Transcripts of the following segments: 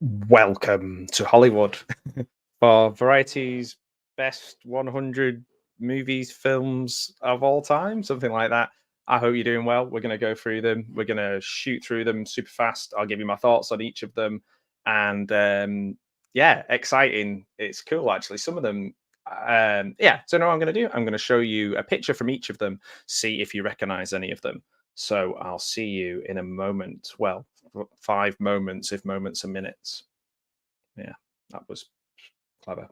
Welcome to Hollywood for Variety's best 100 movies, films of all time, something like that. I hope you're doing well. We're going to go through them. We're going to shoot through them super fast. I'll give you my thoughts on each of them. And yeah, exciting. It's cool, actually. Some of them, yeah. So, now what I'm going to do, I'm going to show you a picture from each of them, see if you recognize any of them. So, I'll see you in a moment. Well, 5 moments, if moments are minutes. Yeah, that was clever.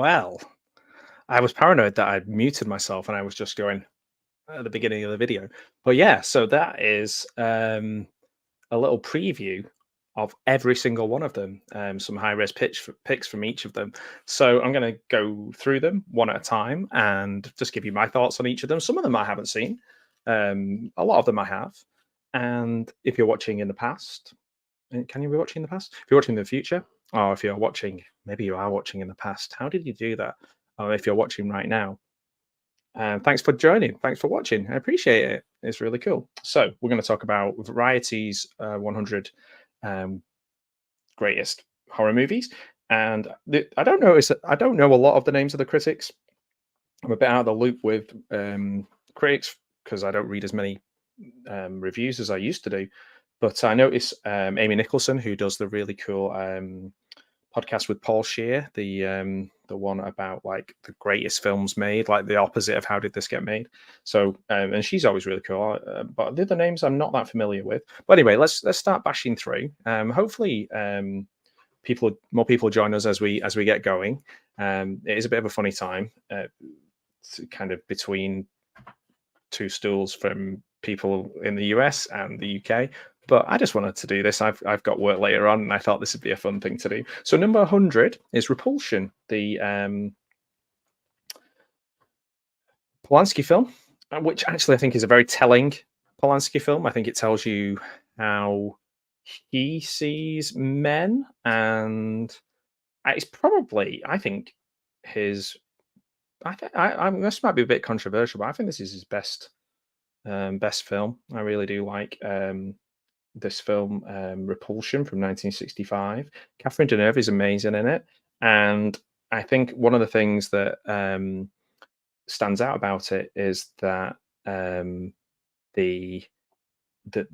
Well, I was paranoid that I'd muted myself and I was just going at the beginning of the video. But yeah, so that is a little preview of every single one of them, some high res picks from each of them. So I'm going to go through them one at a time and just give you my thoughts on each of them. Some of them I haven't seen, a lot of them I have. And if you're watching in the past, can you be watching in the past? If you're watching in the future, or if you're watching, maybe you are watching in the past, how did you do that? Or if you're watching right now, thanks for joining. Thanks for watching. I appreciate it. It's really cool. So we're going to talk about Variety's 100 greatest horror movies, and I don't know. I don't know a lot of the names of the critics. I'm a bit out of the loop with critics because I don't read as many reviews as I used to do. But I notice Amy Nicholson, who does the really cool podcast with Paul Scheer, the one about like the greatest films made, like the opposite of how did this get made. So and she's always really cool. But the other names I'm not that familiar with. But anyway, let's start bashing through. Hopefully, more people join us as we get going. It is a bit of a funny time, kind of between two stools from people in the US and the UK. But I just wanted to do this. I've got work later on, and I thought this would be a fun thing to do. So number 100 is Repulsion, the Polanski film, which actually I think is a very telling Polanski film. I think it tells you how he sees men, and it's probably, I think, his. This might be a bit controversial, but I think this is his best film. I really do like this film, Repulsion from 1965. Catherine Deneuve is amazing in it, and I think one of the things that stands out about it is that the that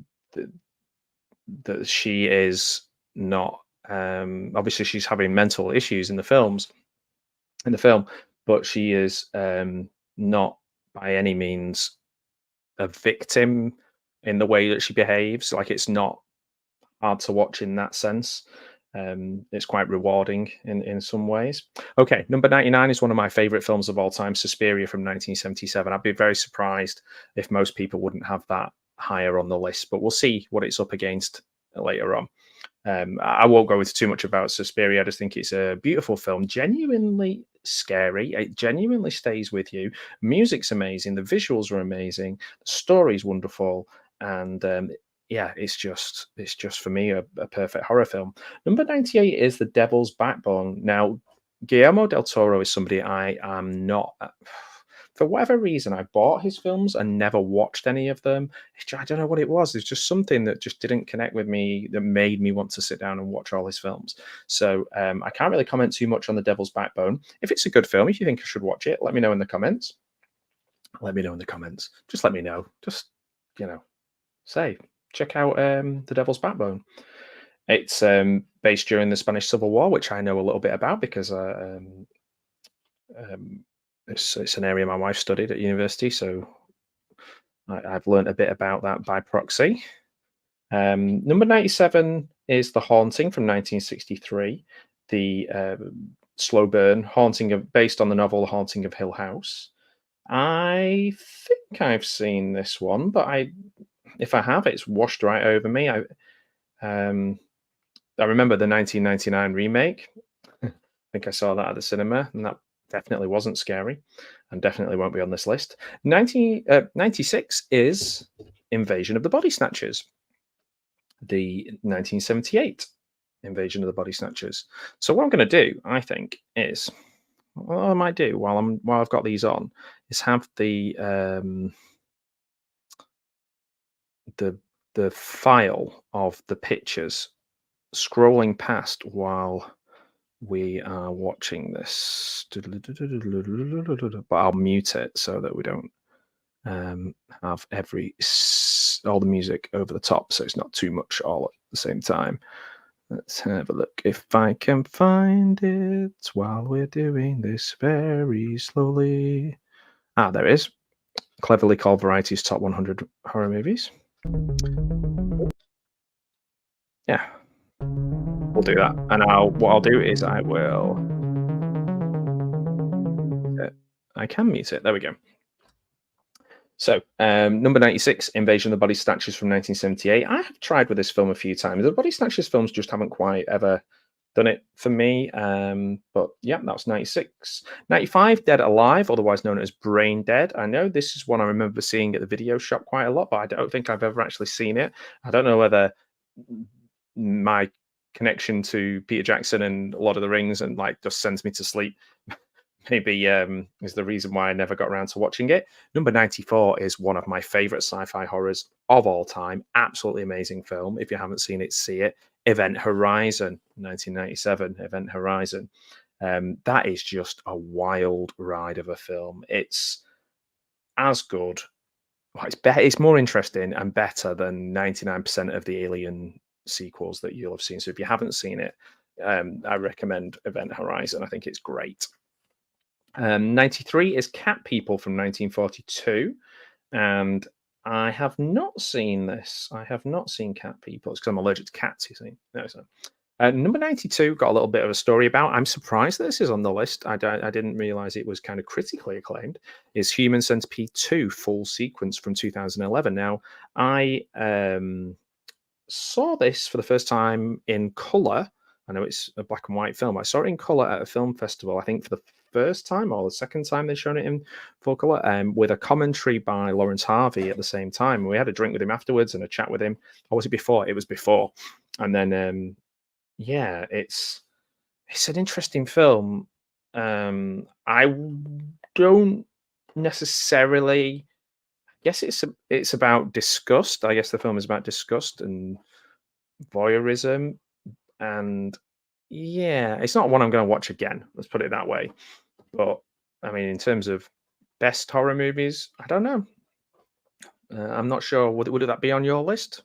she is not obviously she's having mental issues in the film, but she is not by any means a victim in the way that she behaves. Like, it's not hard to watch in that sense. It's quite rewarding in some ways. Okay, number 99 is one of my favorite films of all time, Suspiria from 1977. I'd be very surprised if most people wouldn't have that higher on the list, but we'll see what it's up against later on. I won't go into too much about Suspiria. I just think it's a beautiful film, genuinely scary. It genuinely stays with you. Music's amazing. The visuals are amazing. The story's wonderful. And yeah, it's just for me a perfect horror film. Number 98 is The Devil's Backbone. Now, Guillermo del Toro is somebody I am not. For whatever reason, I bought his films and never watched any of them. I don't know what it was. There's just something that just didn't connect with me that made me want to sit down and watch all his films. So I can't really comment too much on The Devil's Backbone. If it's a good film, if you think I should watch it, let me know in the comments. Let me know in the comments. Just let me know. Just, say, check out The Devil's Backbone. It's based during the Spanish Civil War, which I know a little bit about because it's an area my wife studied at university, so I've learned a bit about that by proxy. Number 97 is The Haunting from 1963, the slow burn haunting based on the novel The Haunting of Hill House. I think I've seen this one, but if I have, it's washed right over me. I remember the 1999 remake. I think I saw that at the cinema, and that definitely wasn't scary, and definitely won't be on this list. 96 is Invasion of the Body Snatchers, the 1978 Invasion of the Body Snatchers. So what I'm going to do, I think, is what I might do while I've got these on is have the file of the pictures scrolling past while we are watching this, but I'll mute it so that we don't have all the music over the top, so it's not too much all at the same time. Let's have a look if I can find it while we're doing this very slowly. There it is. Cleverly called Variety's Top 100 Horror Movies. Yeah, we'll do that. And what I'll do is I will I can mute it. There we go. So, number 96, Invasion of the Body Snatchers from 1978. I have tried with this film a few times. The Body Snatchers films just haven't quite ever done it for me. But yeah, that's 96. 95, Dead Alive, otherwise known as Brain Dead. I know this is one I remember seeing at the video shop quite a lot, but I don't think I've ever actually seen it. I don't know whether my connection to Peter Jackson and Lord of the Rings and like just sends me to sleep maybe is the reason why I never got around to watching it. Number 94 is one of my favorite sci-fi horrors of all time. Absolutely amazing film. If you haven't seen it, see it. Event Horizon, 1997, Event Horizon. That is just a wild ride of a film. It's as good. Well, it's better. It's more interesting and better than 99% of the Alien sequels that you'll have seen. So if you haven't seen it, I recommend Event Horizon. I think it's great. 93 is Cat People from 1942, and I have not seen this. I have not seen Cat People. It's because I'm allergic to cats, you see. No, so. Number 92, got a little bit of a story about. I'm surprised that this is on the list. I didn't realize it was kind of critically acclaimed. Is Human Centipede 2 Full Sequence from 2011. Now, I saw this for the first time in color. I know it's a black and white film. I saw it in color at a film festival, I think for the first time or the second time they've shown it in full color, with a commentary by Lawrence Harvey at the same time. We had a drink with him afterwards and a chat with him. Or was it before? It was before. And then, yeah, it's an interesting film. I don't necessarily. I guess it's about disgust. I guess the film is about disgust and voyeurism, and yeah, it's not one I'm going to watch again. Let's put it that way. But I mean, in terms of best horror movies, I don't know. I'm not sure. Would that be on your list?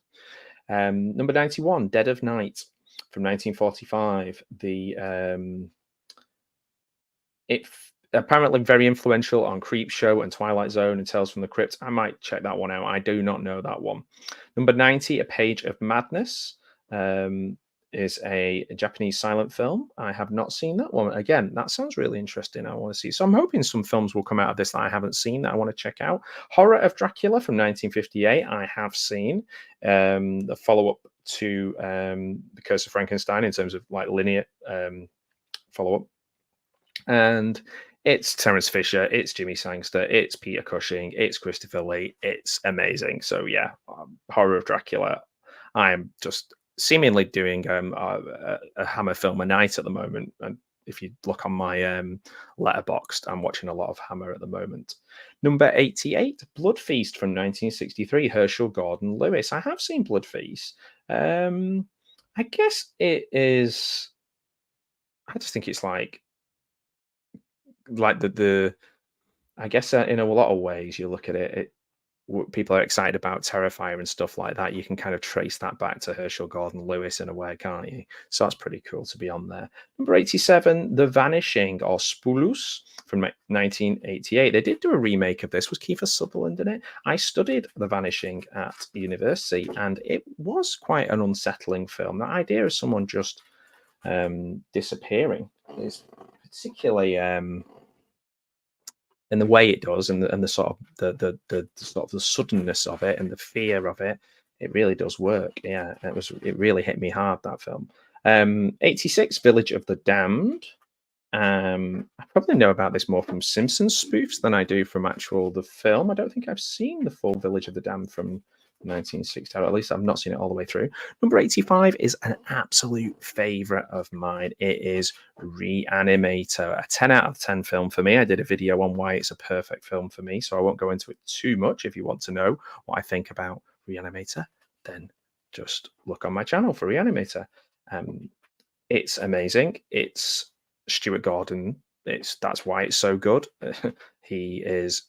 Number 91, Dead of Night from 1945. It's apparently very influential on Creepshow and Twilight Zone and Tales from the Crypt. I might check that one out. I do not know that one. Number 90, A Page of Madness. Is a Japanese silent film. I have not seen that one. Again, that sounds really interesting. I want to see. So I'm hoping some films will come out of this that I haven't seen that I want to check out. Horror of Dracula from 1958. I have seen the follow-up to The Curse of Frankenstein in terms of like linear follow-up. And it's Terence Fisher, it's Jimmy Sangster, it's Peter Cushing, it's Christopher Lee. It's amazing. So yeah, Horror of Dracula. I am just seemingly doing a Hammer film a night at the moment, and if you look on my Letterboxd, I'm watching a lot of Hammer at the moment. Number 88, Blood Feast from 1963, Herschel Gordon Lewis. I have seen Blood Feast. I guess it is. I just think it's like the. I guess in a lot of ways, you look at it, people are excited about Terrifier and stuff like that. You can kind of trace that back to Herschel Gordon Lewis in a way, can't you? So that's pretty cool to be on there. Number 87, The Vanishing, or Spulus from 1988. They did do a remake of this. Was Kiefer Sutherland in it? I studied The Vanishing at university, and it was quite an unsettling film. The idea of someone just disappearing is particularly in the way it does, and the sort of the sort of the suddenness of it and the fear of it, it really does work. Yeah, it really hit me hard, that film. 86, Village of the Damned. I probably know about this more from Simpsons spoofs than I do from the film. I don't think I've seen the full Village of the Damned from 1960. At least I've not seen it all the way through. Number 85 is an absolute favorite of mine. It is Reanimator, a 10 out of 10 film for me. I did a video on why it's a perfect film for me, so I won't go into it too much. If you want to know what I think about Reanimator, then just look on my channel for Reanimator. It's amazing. It's Stuart Gordon. That's why it's so good. He is,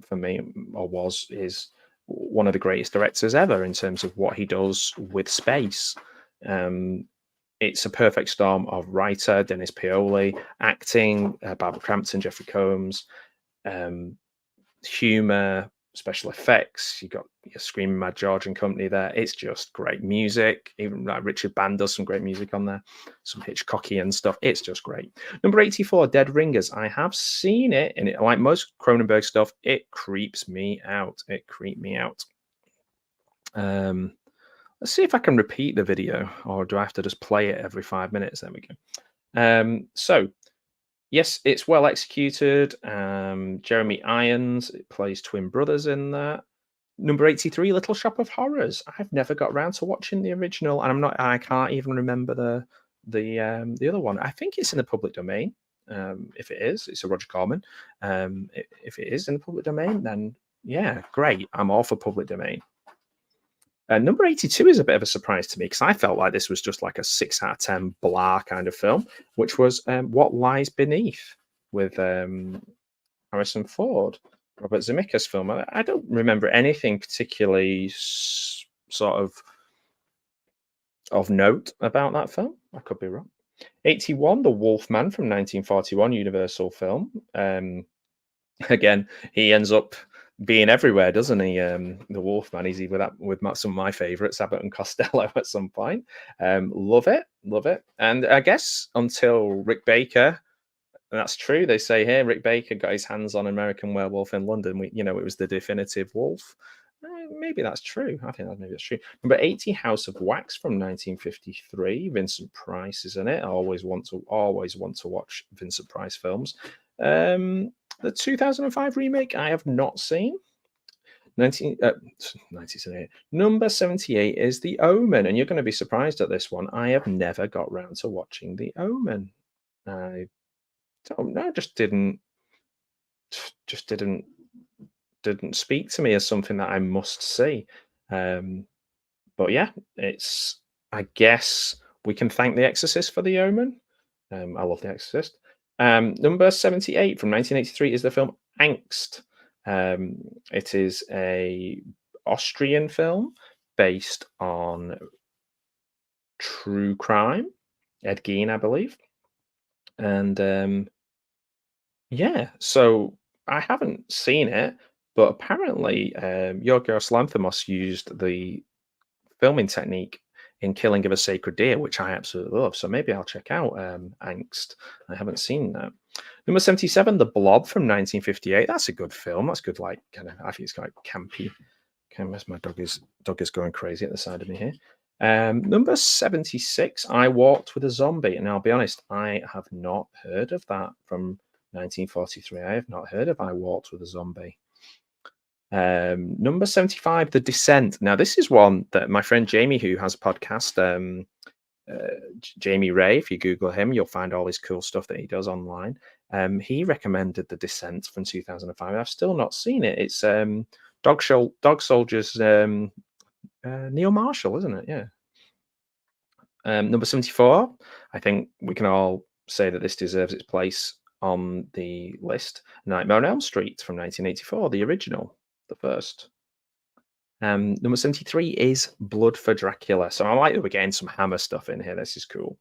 for me, or is one of the greatest directors ever in terms of what he does with space. It's a perfect storm of writer, Dennis Paoli, acting, Barbara Crampton, Jeffrey Combs, humor, special effects. You got your Screaming Mad George and company there. It's just great music. Even like Richard Band does some great music on there, some Hitchcockian stuff. It's just great. Number 84, Dead Ringers. I have seen it, and like most Cronenberg stuff, it creeps me out. It creeped me out. Let's see if I can repeat the video, or do I have to just play it every 5 minutes? There we go. So yes, it's well executed. Jeremy Irons plays twin brothers in that. Number 83, Little Shop of Horrors. I've never got around to watching the original, and I can't even remember the other one. I think it's in the public domain. If it is, it's a Roger Corman. If it is in the public domain, then yeah, great. I'm all for public domain. Number 82 is a bit of a surprise to me because I felt like this was just like a 6 out of 10 blah kind of film, which was What Lies Beneath with Harrison Ford, Robert Zemeckis film. I don't remember anything particularly sort of note about that film. I could be wrong. 81, The Wolfman from 1941, Universal film. Again, he ends up being everywhere, doesn't he? The Wolfman. He's with some of my favorites, Abbott and Costello, at some point. Love it. And I guess until Rick Baker, and that's true. They say here Rick Baker got his hands on American Werewolf in London. It was the definitive wolf. Maybe that's true. I think maybe that's true. Number 80, House of Wax from 1953. Vincent Price is in it. I always want to watch Vincent Price films. The 2005 remake I have not seen. 1978. Number 78 is The Omen, and you're going to be surprised at this one. I have never got round to watching The Omen. I don't know, just didn't speak to me as something that I must see. But yeah, I guess we can thank The Exorcist for The Omen. I love The Exorcist. Number 78 from 1983 is the film Angst. It is a Austrian film based on true crime, Ed Gein, I believe. And yeah, so I haven't seen it, but apparently Yorgos Lanthimos used the filming technique in Killing of a Sacred Deer, which I absolutely love. So maybe I'll check out Angst. I haven't seen that. Number 77, The Blob from 1958. That's a good film. That's good, like kind of. I think it's kind of campy. My dog is going crazy at the side of me here. Number 76, I Walked with a Zombie. And I'll be honest, I have not heard of that from 1943. I have not heard of I Walked with a Zombie. Number 75, The Descent. Now, this is one that my friend Jamie, who has a podcast, Jamie Ray, if you Google him, you'll find all his cool stuff that he does online. He recommended The Descent from 2005. I've still not seen it. It's Dog Soldiers, Neil Marshall, isn't it? Yeah. Number 74, I think we can all say that this deserves its place on the list. Nightmare on Elm Street from 1984, the original, the first. Number 73 is Blood for Dracula. So I like that we're getting some Hammer stuff in here. This is cool.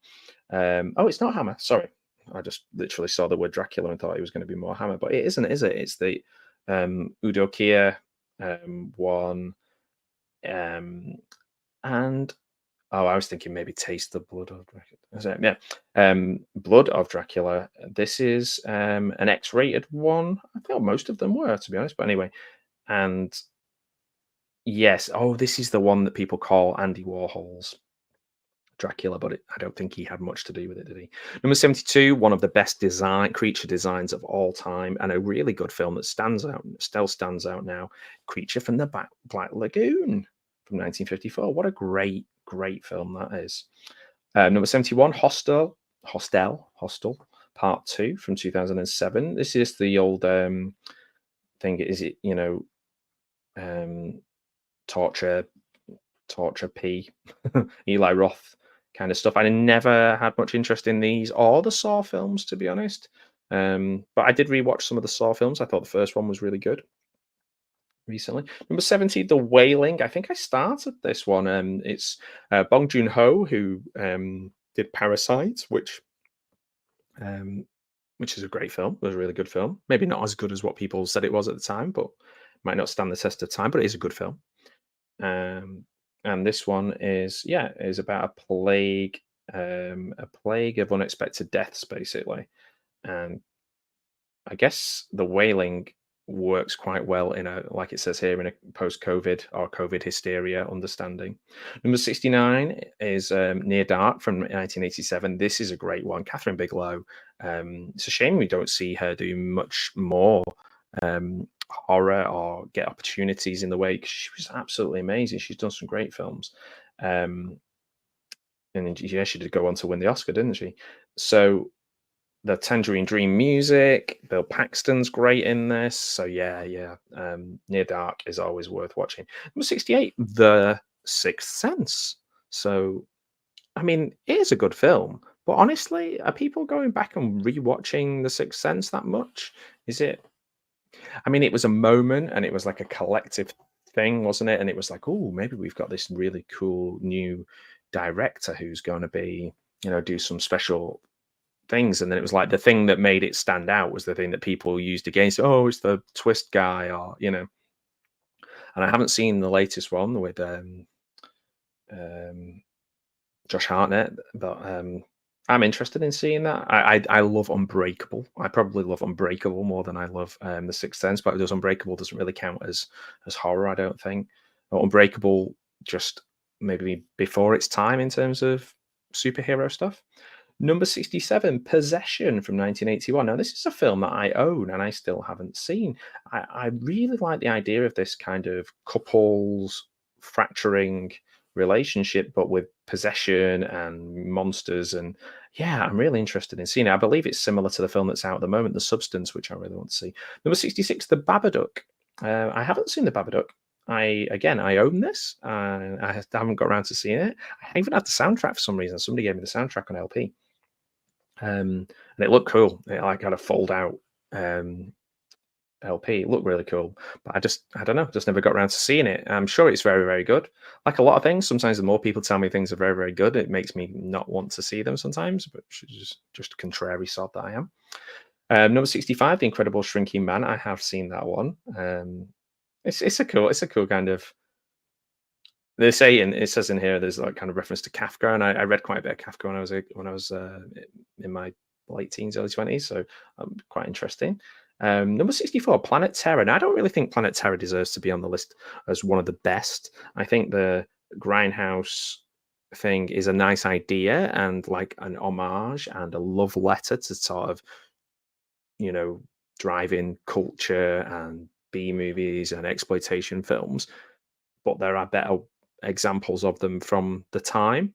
Oh, it's not Hammer. Sorry. I just literally saw the word Dracula and thought it was going to be more Hammer, but it isn't, is it? It's the Udo Kier one. And I was thinking maybe Taste the Blood of Dracula. Yeah. Blood of Dracula. This is an X-rated one. I feel most of them were, to be honest. But anyway, and yes. Oh, this is the one that people call Andy Warhol's Dracula, but I don't think he had much to do with it, did he? Number 72, one of the best creature designs of all time, and a really good film that still stands out now. Creature from the Black Lagoon from 1954. What a great film that is. Number 71, Hostel Part 2 from 2007. This is the old thing. Is it torture P Eli Roth kind of stuff. I never had much interest in these or the Saw films, to be honest. But I did rewatch some of the Saw films. I thought the first one was really good recently. Number 70, The Wailing. I think I started this one. It's Bong Joon-ho, who did Parasite, which is a great film. It was a really good film. Maybe not as good as what people said it was at the time, but Might not stand the test of time, but it is a good film. Um, and this one is about a plague of unexpected deaths, basically. And I guess the whaling works quite well in a, like it says here, in a post-COVID or COVID hysteria understanding. Number 69 is Near Dark from 1987. This is a great one. Catherine Bigelow. It's a shame we don't see her do much more horror or get opportunities in the way, because she was absolutely amazing. She's done some great films. And yeah, she did go on to win the Oscar, didn't she? So the Tangerine Dream music, Bill Paxton's great in this. So yeah. Near Dark is always worth watching. Number 68, The Sixth Sense. So, I mean, it is a good film, but honestly, are people going back and rewatching The Sixth Sense that much? Is it? I mean, it was a moment and it was like a collective thing, wasn't it? And it was like, oh, maybe we've got this really cool new director who's going to be, do some special things. And then it was like the thing that made it stand out was the thing that people used against, oh, it's the twist guy, or and I haven't seen the latest one with Josh Hartnett, but I'm interested in seeing that. I love Unbreakable. I probably love Unbreakable more than I love The Sixth Sense, but Unbreakable doesn't really count as horror, I don't think. Or Unbreakable just maybe before its time in terms of superhero stuff. Number 67, Possession from 1981. Now, this is a film that I own and I still haven't seen. I really like the idea of this kind of couples fracturing relationship, but with possession and monsters. And yeah, I'm really interested in seeing it. I believe it's similar to the film that's out at the moment, The Substance, which I really want to see. Number 66, The Babadook. I haven't seen The Babadook. I own this. I haven't got around to seeing it. I even had the soundtrack for some reason. Somebody gave me the soundtrack on LP. And it looked cool. It like had a fold out LP. It looked really cool, but I don't know, just never got around to seeing it. I'm sure it's very, very good. Like a lot of things, sometimes the more people tell me things are very, very good, it makes me not want to see them sometimes, but just a contrary sod that I am. Number 65, The Incredible Shrinking Man. I have seen that one. It's a cool kind of. They say, and it says in here, there's like kind of reference to Kafka, and I read quite a bit of Kafka when I was in my late teens, early 20s, so quite interesting. Number 64, Planet Terror. Now, I don't really think Planet Terror deserves to be on the list as one of the best. I think the Grindhouse thing is a nice idea and like an homage and a love letter to sort of, drive-in culture and B movies and exploitation films. But there are better examples of them from the time.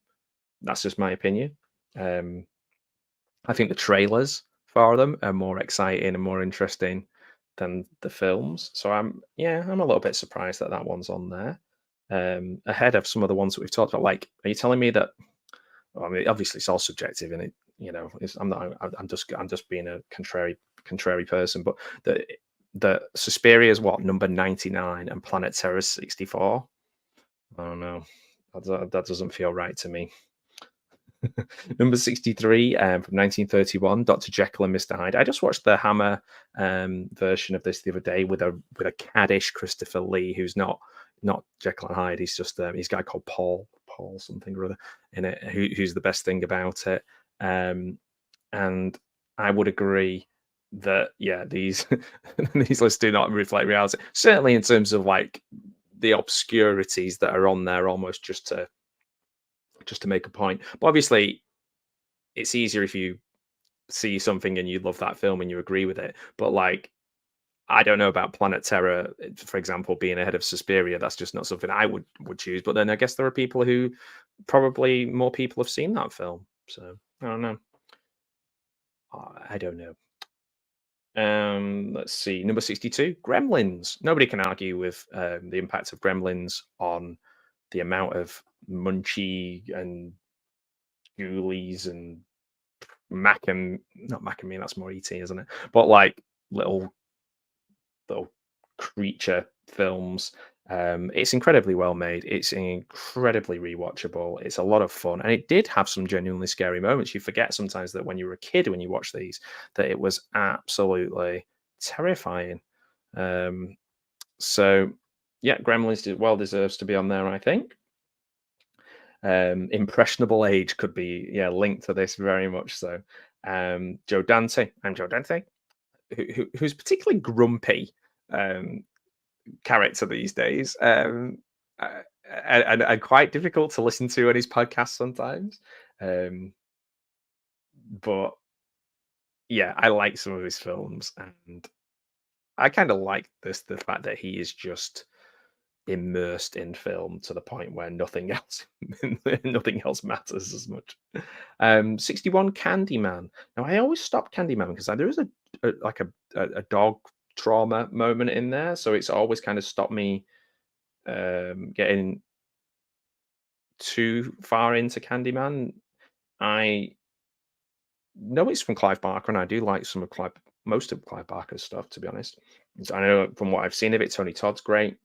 That's just my opinion. I think the trailers for them are more exciting and more interesting than the films. So I'm a little bit surprised that that one's on there, ahead of some of the ones that we've talked about. Like, are you telling me that? Well, I mean, obviously it's all subjective, and I'm just being a contrary person, but the Suspiria is what, number 99 and Planet Terror is 64. I don't know. That doesn't feel right to me. Number 63 from 1931, Dr. Jekyll and Mr. Hyde. I just watched the Hammer version of this the other day with a caddish Christopher Lee, who's not Jekyll and Hyde. He's just he's a guy called Paul something or other in it, who's the best thing about it. And I would agree that these these lists do not reflect reality. Certainly in terms of like the obscurities that are on there, almost just to make a point. But obviously, it's easier if you see something and you love that film and you agree with it. But like, I don't know about Planet Terror, for example, being ahead of Suspiria. That's just not something I would choose. But then I guess there are people who probably more people have seen that film. So I don't know. I don't know. Let's see. Number 62, Gremlins. Nobody can argue with the impact of Gremlins on the amount of Munchie and Ghoulies and not Mac and Me, that's more ET, isn't it? But like little creature films. It's incredibly well made. It's incredibly rewatchable. It's a lot of fun, and it did have some genuinely scary moments. You forget sometimes that when you were a kid, when you watch these, that it was absolutely terrifying. So yeah, Gremlins well deserves to be on there, I think. Impressionable age could be linked to this very much so. Joe Dante, I'm Joe Dante, who's particularly grumpy um, character these days, uh, and quite difficult to listen to on his podcast sometimes. Um, but yeah, I like some of his films, and I kind of like the fact that he is just immersed in film to the point where nothing else nothing else matters as much. 61 Candyman. Now I always stop Candyman because there is a dog trauma moment in there, so it's always kind of stopped me getting too far into Candyman. I know it's from Clive Barker, and I do like most of Clive Barker's stuff, to be honest. So I know from what I've seen of it, Tony Todd's great.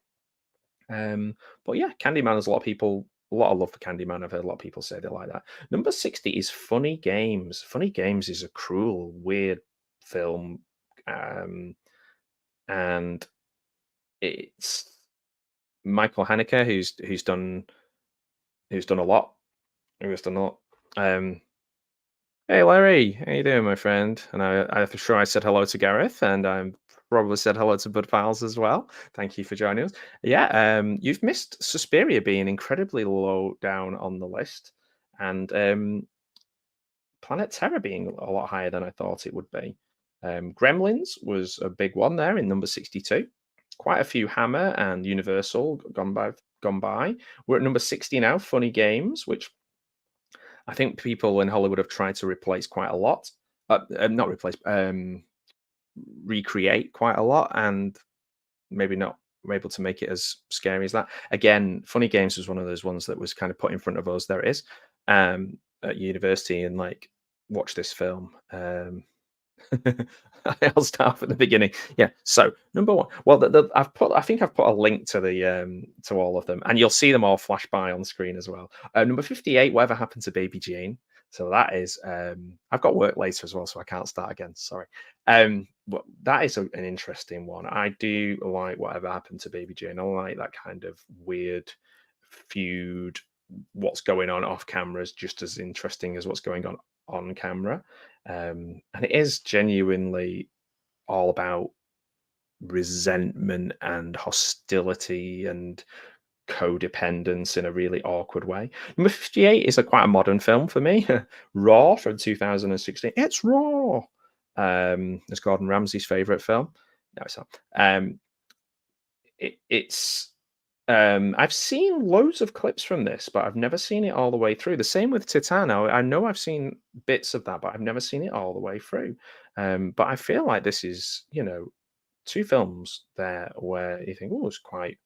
But yeah, Candyman, there's a lot of love for Candyman. I've heard a lot of people say they like that. Number 60 is Funny Games. Funny Games is a cruel, weird film. And it's Michael Haneke who's done a lot. Who's done a lot. Hey Larry, how you doing, my friend? And I'm sure I said hello to Gareth, and I'm probably said hello to Bud Files as well. Thank you for joining us. Yeah, you've missed Suspiria being incredibly low down on the list, and Planet Terror being a lot higher than I thought it would be. Gremlins was a big one there in number 62. Quite a few Hammer and Universal gone by. Gone by. We're at number 60 now. Funny Games, which I think people in Hollywood have tried to replace quite a lot. Not replace, recreate quite a lot, and maybe not were able to make it as scary as that. Again, Funny Games was one of those ones that was kind of put in front of us. There it is, at university, and like, watch this film. I'll start at the beginning. Yeah. So number one. Well, I think I've put a link to the to all of them, and you'll see them all flash by on screen as well. Number 58. Whatever happened to Baby Jane? So that is. I've got work later as well, so I can't start again. Sorry. But that is an interesting one. I do like Whatever Happened to Baby Jane. I like that kind of weird feud. What's going on off camera is just as interesting as what's going on camera. And it is genuinely all about resentment and hostility and codependence in a really awkward way. Number 58 is quite a modern film for me. Raw from 2016. It's Raw. It's Gordon Ramsay's favorite film. No, it's not. It's I've seen loads of clips from this, but I've never seen it all the way through. The same with Titano. I know I've seen bits of that, but I've never seen it all the way through. But I feel like this is, two films there where you think, oh, it's quite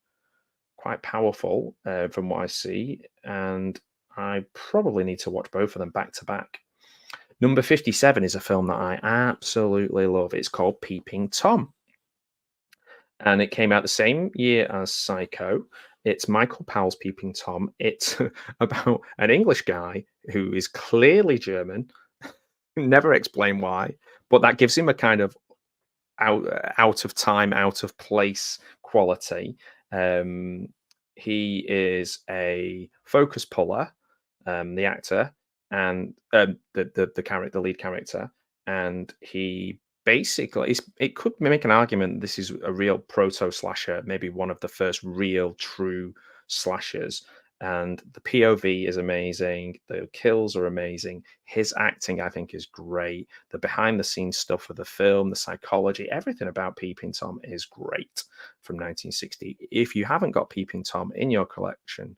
powerful from what I see, and I probably need to watch both of them back to back. Number 57 is a film that I absolutely love. It's called Peeping Tom, and it came out the same year as Psycho. It's Michael Powell's Peeping Tom. It's about an English guy who is clearly German. Never explain why, but that gives him a kind of out of time, out of place quality. He is a focus puller, the actor, and the lead character, and he basically it could make an argument this is a real proto slasher, maybe one of the first real true slashers. And the POV is amazing. The kills are amazing. His acting, I think, is great. The behind the scenes stuff of the film, the psychology, everything about Peeping Tom is great from 1960. If you haven't got Peeping Tom in your collection,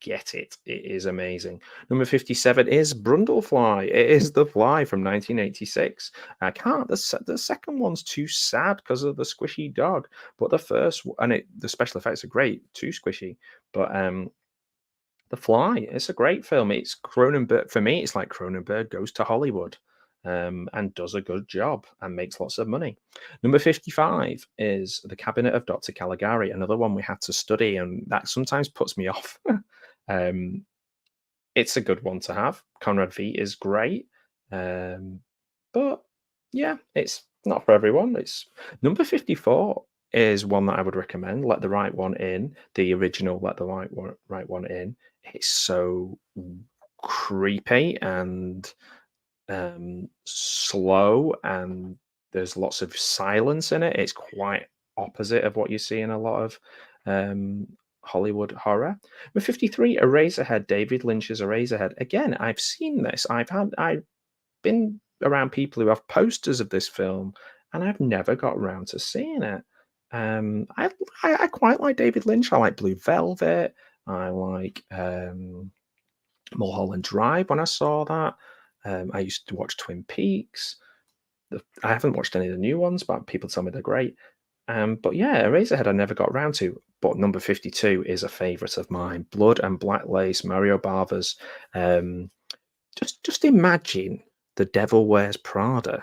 get it. It is amazing. Number 57 is Brundlefly. It is The Fly from 1986. I can't. The second one's too sad because of the squishy dog, but the first and the special effects are great. Too squishy, but The Fly. It's a great film. It's Cronenberg for me. It's like Cronenberg goes to Hollywood. And does a good job and makes lots of money. Number 55 is The Cabinet of Dr. Caligari, another one we had to study, and that sometimes puts me off. It's a good one to have. Conrad V is great. But yeah, it's not for everyone. It's number 54 is one that I would recommend. Let the Right One In, the original Let the Right One In. It's so creepy and slow, and there's lots of silence in it. It's quite opposite of what you see in a lot of um, Hollywood horror. With 53, Eraserhead, David Lynch's Eraserhead. Again, I've seen this. I've been around people who have posters of this film, and I've never got around to seeing it. I quite like David Lynch. I like Blue Velvet. I like Mulholland Drive when I saw that. I used to watch Twin Peaks. I haven't watched any of the new ones, but people tell me they're great. But yeah, Eraserhead I never got around to. But number 52 is a favourite of mine. Blood and Black Lace, Mario Bava's. Just imagine The Devil Wears Prada,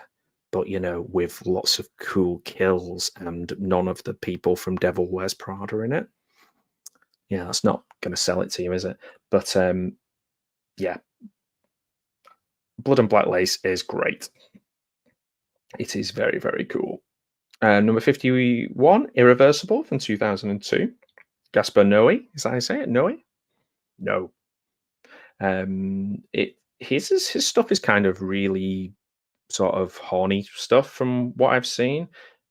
but with lots of cool kills and none of the people from Devil Wears Prada in it. Yeah, that's not going to sell it to you, is it? But yeah, Blood and Black Lace is great. It is very, very cool. Number 51, Irreversible from 2002. Gaspar Noé, is that how I say it? Noé? No. His stuff is kind of really sort of horny stuff from what I've seen.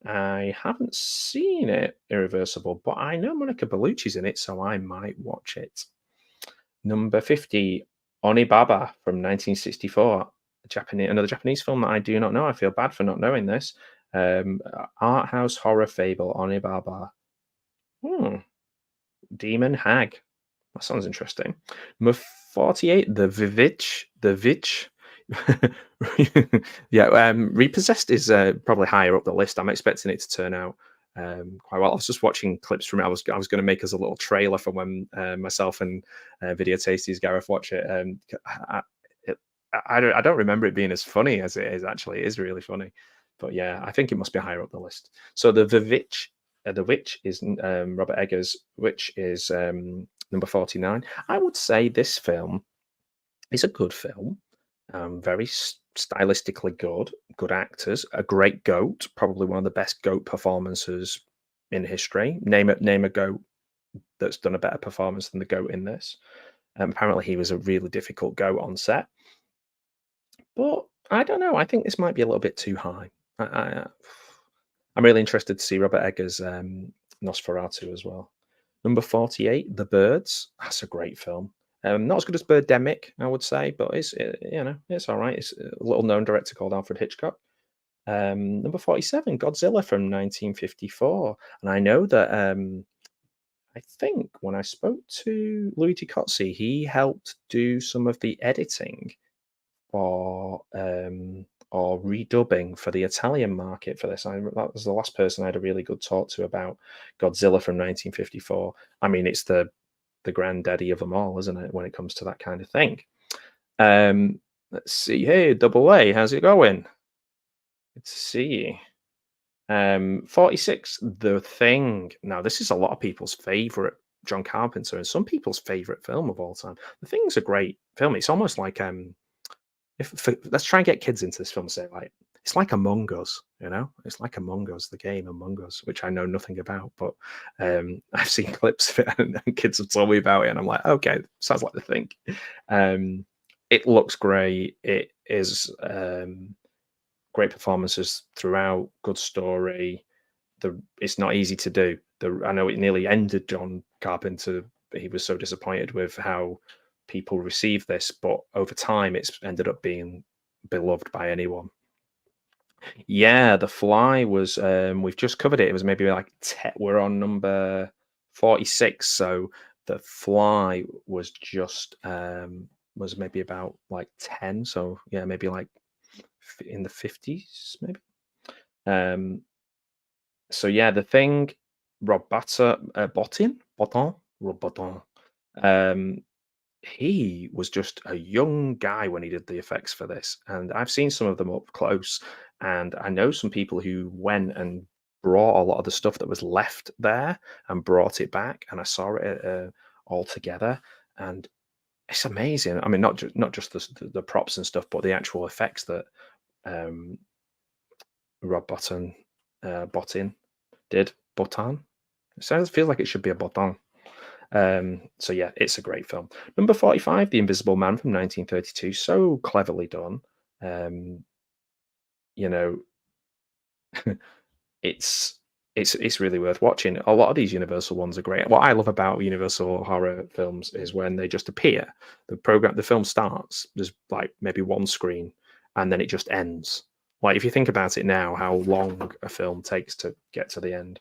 I haven't seen it, Irreversible, but I know Monica Bellucci's in it, so I might watch it. Number 50, Onibaba from 1964. Another Japanese film that I do not know. I feel bad for not knowing this. Art house horror fable, Onibaba. Demon Hag. That sounds interesting. Number 48, The Vivitch. The Vitch. Yeah, Repossessed is probably higher up the list. I'm expecting it to turn out quite well. I was just watching clips from it. I was going to make us a little trailer for when myself and Video Tasties Gareth watch it. I don't remember it being as funny as it is. Actually, it is really funny. But yeah, I think it must be higher up the list. So the Vivitch, the Witch is Robert Eggers. Witch is number 49. I would say this film is a good film. Very stylistically good actors, a great goat, probably one of the best goat performances in history. Name a goat that's done a better performance than the goat in this. Apparently, he was a really difficult goat on set. But I don't know. I think this might be a little bit too high. I'm really interested to see Robert Eggers' Nosferatu as well. Number 48, The Birds. That's a great film. Not as good as Birdemic, I would say, but it's all right. It's a little-known director called Alfred Hitchcock. Number 47, Godzilla from 1954. And I know that I think when I spoke to Luigi Cozzi, he helped do some of the editing or redubbing for the Italian market for this. That was the last person I had a really good talk to about Godzilla from 1954. I mean, it's the granddaddy of them all, isn't it, when it comes to that kind of thing? Let's see. Hey, Double A, how's it going? Good to see you. 46, The Thing. Now, this is a lot of people's favorite John Carpenter and some people's favorite film of all time. The Thing's a great film. It's almost like let's try and get kids into this film. Say like it's like Among Us, it's like Among Us, the game Among Us, which I know nothing about, but I've seen clips of it and kids have told me about it, and I'm like, okay, sounds like The Thing. It looks great. It is great performances throughout. Good story. It's not easy to do. I know it nearly ended John Carpenter. He was so disappointed with how people receive this, but over time it's ended up being beloved by anyone. Yeah, The Fly was we've just covered it. It was maybe like we're on number 46, so The Fly was just was maybe about like 10, so yeah, maybe like in the 50s maybe. So yeah, The Thing, Rob Bottin, Rob Bottin. He was just a young guy when he did the effects for this, and I've seen some of them up close, and I know some people who went and brought a lot of the stuff that was left there and brought it back, and I saw it all together, and it's amazing. I mean, not just the props and stuff, but the actual effects that Rob Bottin did. Bhutan. It feels like it should be a Bhutan. So yeah, it's a great film. Number 45, The Invisible Man from 1932. So cleverly done. You know, it's it's really worth watching. A lot of these Universal ones are great. What I love about Universal horror films is when they just appear. The film starts. There's like maybe one screen, and then it just ends. Like if you think about it now, how long a film takes to get to the end.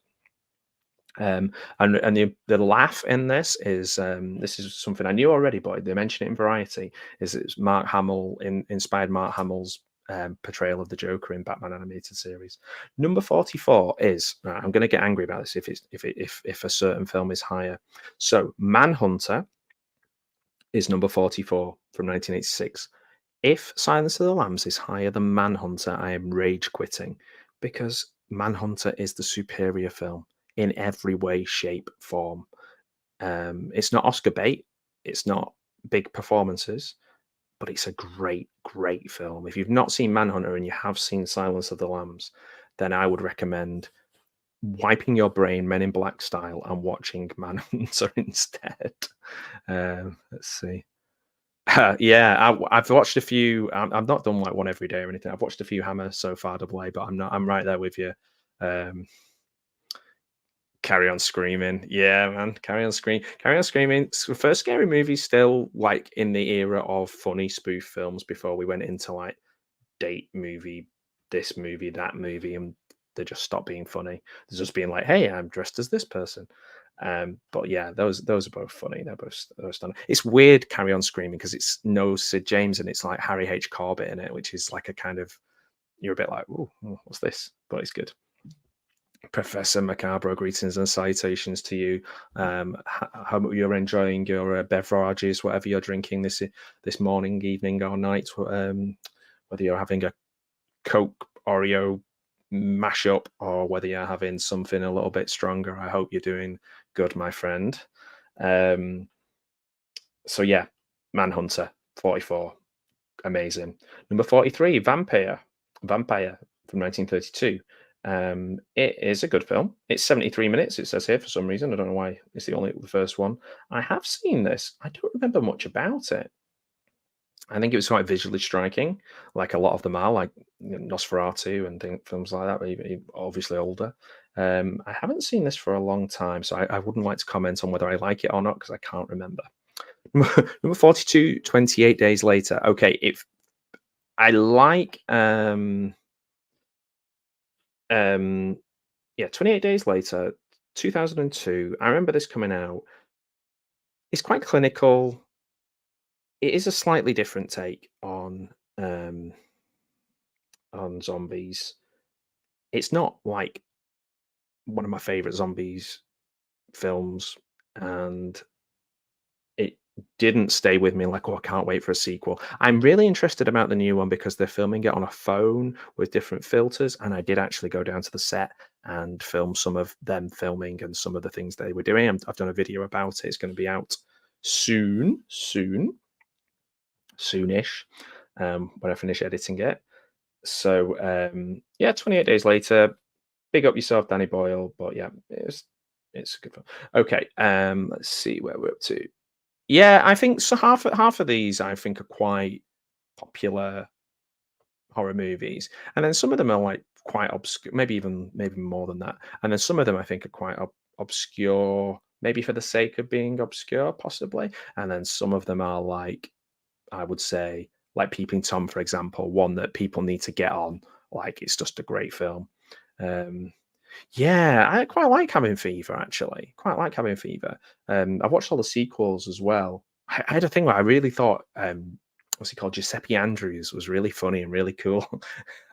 And the laugh in this is something I knew already, but they mention it in Variety. It's Mark Hamill inspired Mark Hamill's portrayal of the Joker in Batman animated series. Number 44 is I'm going to get angry about this if a certain film is higher. So Manhunter is number 44 from 1986. If Silence of the Lambs is higher than Manhunter, I am rage quitting because Manhunter is the superior film in every way, shape, form. It's not Oscar bait, it's not big performances, but it's a great, great film. If you've not seen Manhunter and you have seen Silence of the Lambs, then I would recommend wiping your brain Men in Black style and watching Manhunter instead. Let's see. Yeah, I've watched a few. I've not done like one every day or anything. I've watched a few Hammer so far, double A, but I'm right there with you. Carry On Screaming. Yeah, man. Carry On Screaming. Carry On Screaming. First scary movie still like in the era of funny spoof films before we went into like date movie, this movie, that movie, and they just stopped being funny. They're just being like, hey, I'm dressed as this person. But yeah, those are both funny. They're both stunning. It's weird, Carry On Screaming, because it's no Sid James and it's like Harry H. Corbett in it, which is like a kind of you're a bit like, oh, what's this? But it's good. Professor Macabre, greetings and salutations to you. Hope you're enjoying your beverages, whatever you're drinking this morning, evening, or night. Whether you're having a Coke Oreo mashup or whether you're having something a little bit stronger, I hope you're doing good, my friend. So yeah, Manhunter 44, amazing. Number 43, Vampire from 1932. It is a good film. It's 73 minutes, it says here for some reason. I don't know why it's the first one. I have seen this. I don't remember much about it. I think it was quite visually striking, like a lot of them are, like Nosferatu and films like that, obviously older. I haven't seen this for a long time, so I wouldn't like to comment on whether I like it or not because I can't remember. Number 42, 28 Days Later. Okay, if I like yeah, 28 Days Later, 2002. I remember this coming out. It's quite clinical. It is a slightly different take on zombies. It's not like one of my favorite zombies films, and it didn't stay with me like, oh, I can't wait for a sequel. I'm really interested about the new one because they're filming it on a phone with different filters, and I did actually go down to the set and film some of them filming and some of the things they were doing. I've done a video about it. It's going to be out soonish, when I finish editing it. So yeah, 28 Days Later. Big up yourself, Danny Boyle. But yeah, it's a good film. Okay, let's see where we're up to. Yeah, I think so. Half of these I think are quite popular horror movies, and then some of them are like quite obscure, maybe more than that. And then some of them I think are quite obscure, maybe for the sake of being obscure, possibly. And then some of them are like, I would say, like Peeping Tom, for example, one that people need to get on. Like it's just a great film. Yeah, I quite like Cabin Fever, actually. Quite like Cabin Fever. I've watched all the sequels as well. I had a thing where I really thought, what's he called? Giuseppe Andrews was really funny and really cool.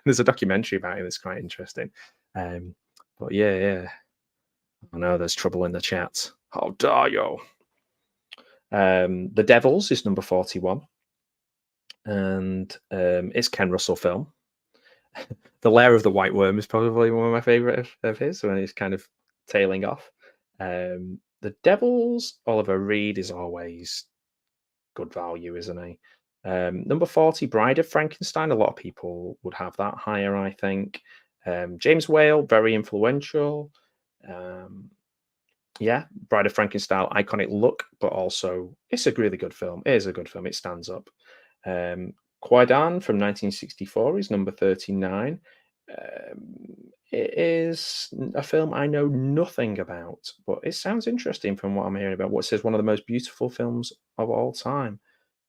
There's a documentary about him that's quite interesting. But yeah. I know there's trouble in the chat. How dare you? The Devils is number 41. And it's Ken Russell film. The Lair of the White Worm is probably one of my favorite of his when he's kind of tailing off. The Devils, Oliver Reed is always good value, isn't he? Number 40, Bride of Frankenstein. A lot of people would have that higher, I think. James Whale, very influential. Um, yeah, Bride of Frankenstein, iconic look, but also it's a really good film. It is a good film. It stands up. Um, Kwaidan from 1964 is number 39. It is a film I know nothing about, but it sounds interesting from what I'm hearing about. What says one of the most beautiful films of all time,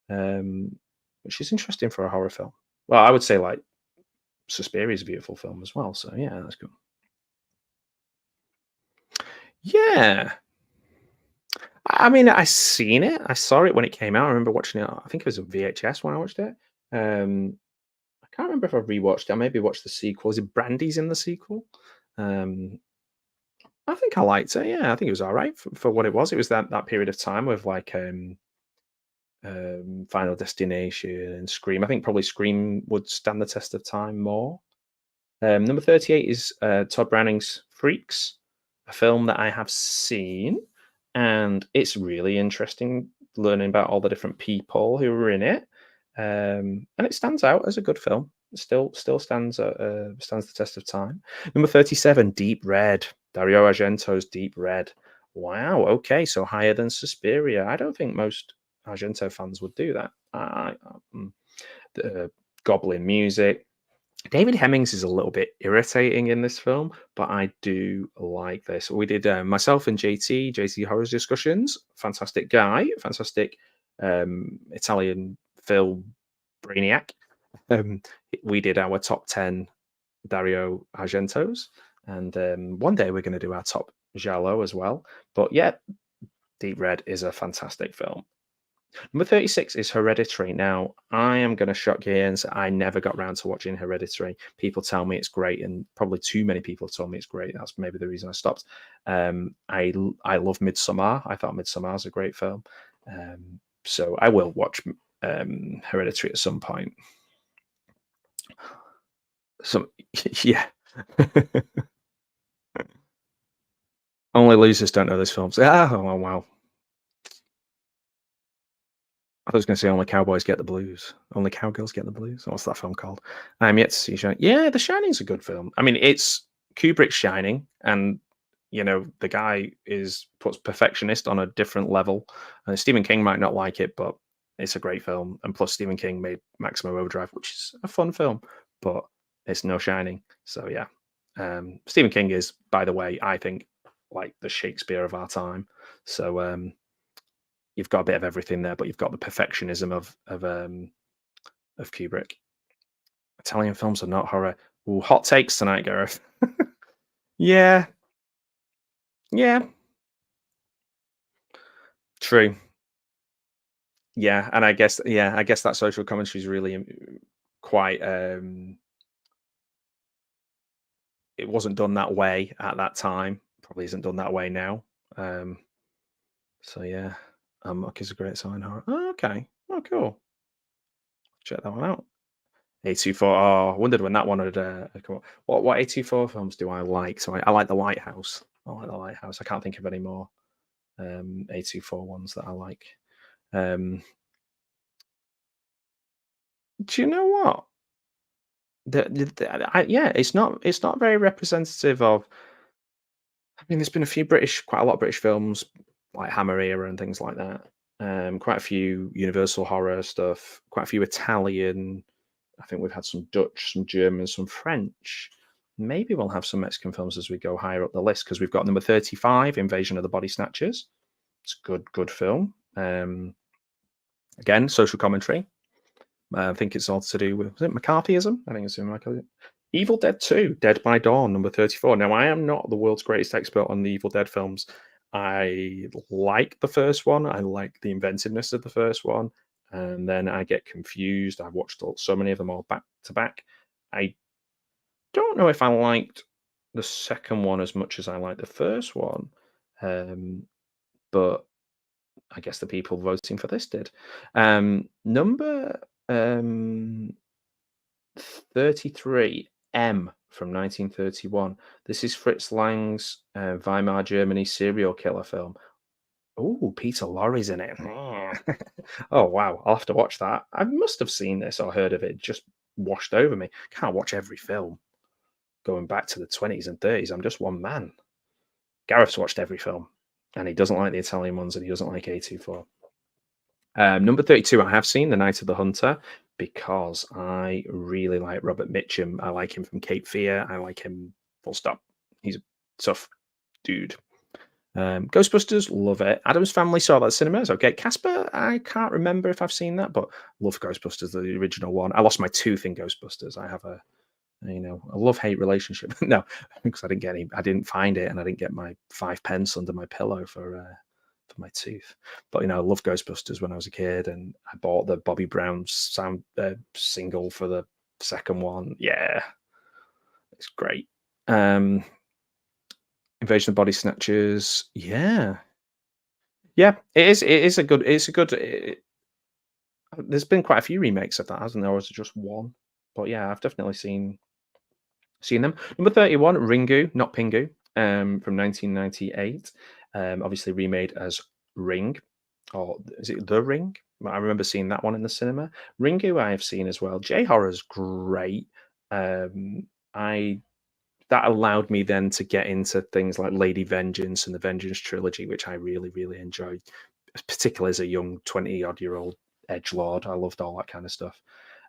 um, which is interesting for a horror film. Well, I would say like Suspiria is a beautiful film as well. So yeah, that's cool. Yeah, I mean, I seen it. I saw it when it came out. I remember watching it. I think it was a VHS when I watched it. I can't remember if I rewatched it. I maybe watched the sequel. Is it Brandy's in the sequel? Um, I think I liked it. Yeah, I think it was all right for what it was. It was that period of time with like Final Destination and Scream. I think probably Scream would stand the test of time more. Number 38 is Todd Browning's Freaks, a film that I have seen, and it's really interesting learning about all the different people who were in it. And it stands out as a good film. It still stands the test of time. Number 37, Deep Red, Dario Argento's Deep Red. Wow, okay, so higher than Suspiria. I don't think most Argento fans would do that. The goblin music, David Hemmings is a little bit irritating in this film, but I do like this. We did myself and JT Horrors discussions. Fantastic guy, fantastic Italian film brainiac. Um, we did our top 10 Dario Argentos, and one day we're going to do our top Giallo as well. But yeah, Deep Red is a fantastic film. Number 36 is Hereditary. Now, I am going to shock you and say I never got round to watching Hereditary. People tell me it's great, and probably too many people told me it's great. That's maybe the reason I stopped. I love Midsommar. I thought Midsommar is a great film. So I will watch Hereditary at some point. Yeah. Only losers don't know those films. Oh, wow. I was going to say only cowboys get the blues. Only cowgirls get the blues. What's that film called? I'm yet to see Shining. Yeah, The Shining's a good film. I mean, it's Kubrick's Shining, and the guy puts perfectionist on a different level. And Stephen King might not like it, but it's a great film. And plus, Stephen King made Maximum Overdrive, which is a fun film, but it's no Shining. So yeah, Stephen King is, by the way, I think like the Shakespeare of our time. So you've got a bit of everything there, but you've got the perfectionism of Kubrick. Italian films are not horror. Ooh, hot takes tonight, Gareth. Yeah, yeah, true. Yeah, and I guess that social commentary is really quite. It wasn't done that way at that time. Probably isn't done that way now. Um, so yeah, Amok is a great sign horror. Oh, okay. Oh, cool. Check that one out. A24. Oh, I wondered when that one would come up. What A24 films do I like? So I like The Lighthouse. I like The Lighthouse. I can't think of any more A24 ones that I like. Do you know what? Yeah, it's not very representative of. I mean, there's been quite a lot of British films like Hammer era and things like that. Quite a few Universal horror stuff. Quite a few Italian. I think we've had some Dutch, some German, some French. Maybe we'll have some Mexican films as we go higher up the list because we've got number 35, Invasion of the Body Snatchers. It's a good film. Again, social commentary. I think it's all to do with McCarthyism. I think it's in McCarthy. Evil Dead 2, Dead by Dawn, number 34. Now, I am not the world's greatest expert on the Evil Dead films. I like the first one. I like the inventiveness of the first one. And then I get confused. I've watched so many of them all back to back. I don't know if I liked the second one as much as I liked the first one. But I guess the people voting for this did. Number 33, M from 1931. This is Fritz Lang's Weimar, Germany serial killer film. Oh, Peter Lorre's in it. Oh, wow. I'll have to watch that. I must have seen this or heard of it. Just washed over me. Can't watch every film going back to the 20s and 30s. I'm just one man. Gareth's watched every film, and he doesn't like the Italian ones, and he doesn't like A24. Number 32, I have seen The Night of the Hunter, because I really like Robert Mitchum. I like him from Cape Fear. I like him full stop. He's a tough dude. Ghostbusters, love it. Addams Family, saw that at cinemas. Okay. Casper, I can't remember if I've seen that, but love Ghostbusters, the original one. I lost my tooth in Ghostbusters. I have a love-hate relationship. No, because I didn't find it, and I didn't get my 5 pence under my pillow for my tooth. But I love Ghostbusters when I was a kid, and I bought the Bobby Brown single for the second one. Yeah, it's great. Invasion of Body Snatchers. Yeah, it is a good. There's been quite a few remakes of that, hasn't there? Or is it just one? But yeah, I've definitely seen them. Number 31, Ringu, not Pingu, from 1998. Obviously remade as Ring, or is it The Ring? I remember seeing that one in the cinema. Ringu I have seen as well. J-horror's great. That allowed me then to get into things like Lady Vengeance and the Vengeance trilogy, which I really, really enjoyed, particularly as a young 20-odd-year-old edgelord. I loved all that kind of stuff.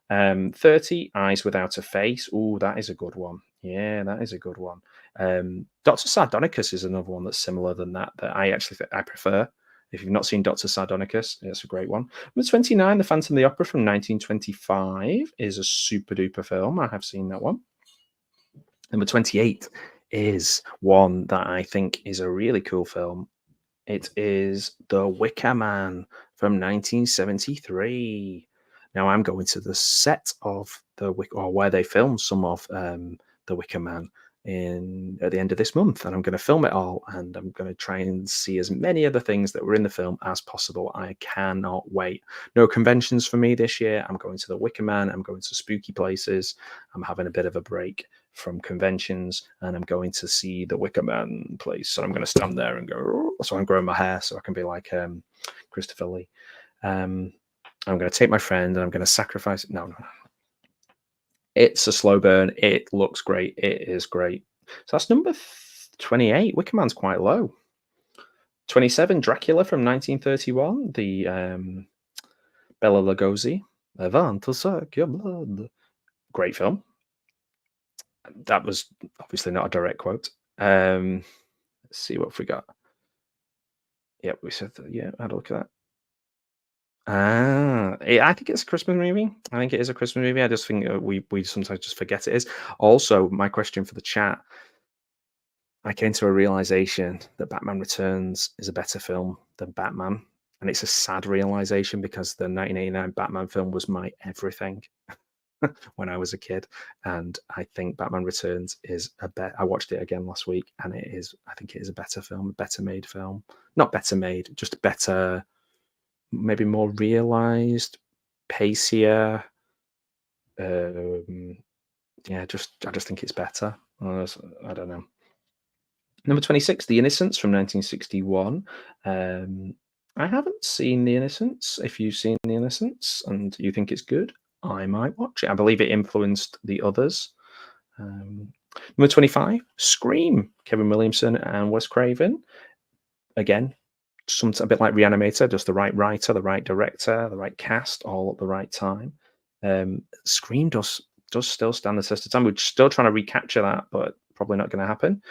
30, Eyes Without a Face. Oh, that is a good one. Yeah, that is a good one. Dr. Sardonicus is another one that's similar than that I actually I prefer. If you've not seen Dr. Sardonicus, it's a great one. Number 29, The Phantom of the Opera from 1925 is a super duper film. I have seen that one. Number 28 is one that I think is a really cool film. It is The Wicker Man from 1973. Now I'm going to the set of where they filmed some of The Wicker Man at the end of this month, and I'm going to film it all, and I'm going to try and see as many of the things that were in the film as possible. I cannot wait. No conventions for me this year. I'm going to The Wicker Man. I'm going to spooky places. I'm having a bit of a break from conventions, and I'm going to see The Wicker Man place. So I'm going to stand there and go. So I'm growing my hair so I can be like Christopher Lee. I'm going to take my friend, and I'm going to sacrifice it. No. It's a slow burn. It looks great. It is great. So that's number 28. Wicker Man's quite low. 27, Dracula from 1931. The Bela Lugosi. Levanta suck your blood. Great film. That was obviously not a direct quote. Let's see what we got. Yep, we said that. Yeah, I had a look at that. I think it's a Christmas movie. I think it is a Christmas movie. I just think we sometimes just forget it is. Also, my question for the chat, I came to a realization that Batman Returns is a better film than Batman. And it's a sad realization because the 1989 Batman film was my everything when I was a kid. And I think Batman Returns is I watched it again last week, and I think it is a better film, a better made film. Not better made, just better, maybe more realized, pacier. I just think it's better. I don't know. Number 26, The Innocents from 1961. I haven't seen The Innocents. If you've seen The Innocents and you think it's good, I might watch it. I believe it influenced the others. Number 25, Scream, Kevin Williamson and Wes Craven. Again, a bit like Reanimator, just the right writer, the right director, the right cast, all at the right time. Scream does still stand the test of time. We're still trying to recapture that, but probably not going to happen.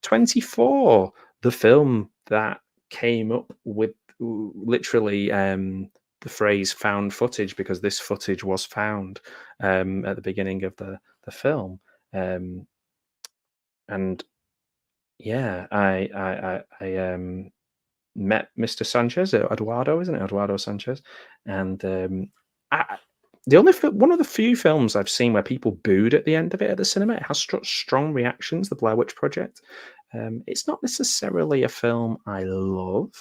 24, the film that came up with literally the phrase found footage, because this footage was found at the beginning of the film. And yeah, I met Mr. Sanchez, Eduardo, isn't it? Eduardo Sanchez. And one of the few films I've seen where people booed at the end of it at the cinema. It has strong reactions, The Blair Witch Project. It's not necessarily a film I love,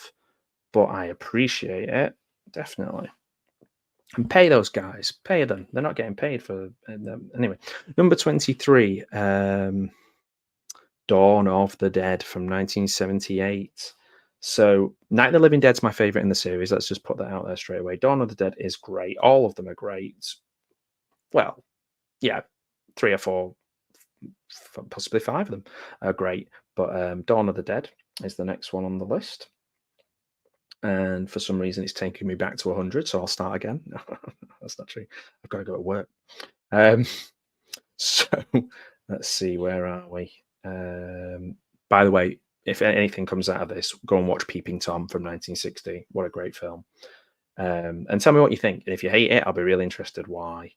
but I appreciate it, definitely. And pay those guys. Pay them. They're not getting paid for them. Anyway, number 23, Dawn of the Dead from 1978. So Night of the Living Dead's my favorite in the series. Let's just put that out there straight away. Dawn of the Dead is great. All of them are great. Well, yeah, 3 or 4, possibly 5 of them are great. But Dawn of the Dead is the next one on the list. And for some reason, it's taking me back to 100, so I'll start again. That's not true. I've got to go to work. So let's see, where are we? By the way, if anything comes out of this, go and watch Peeping Tom from 1960. What a great film. And tell me what you think. If you hate it, I'll be really interested why.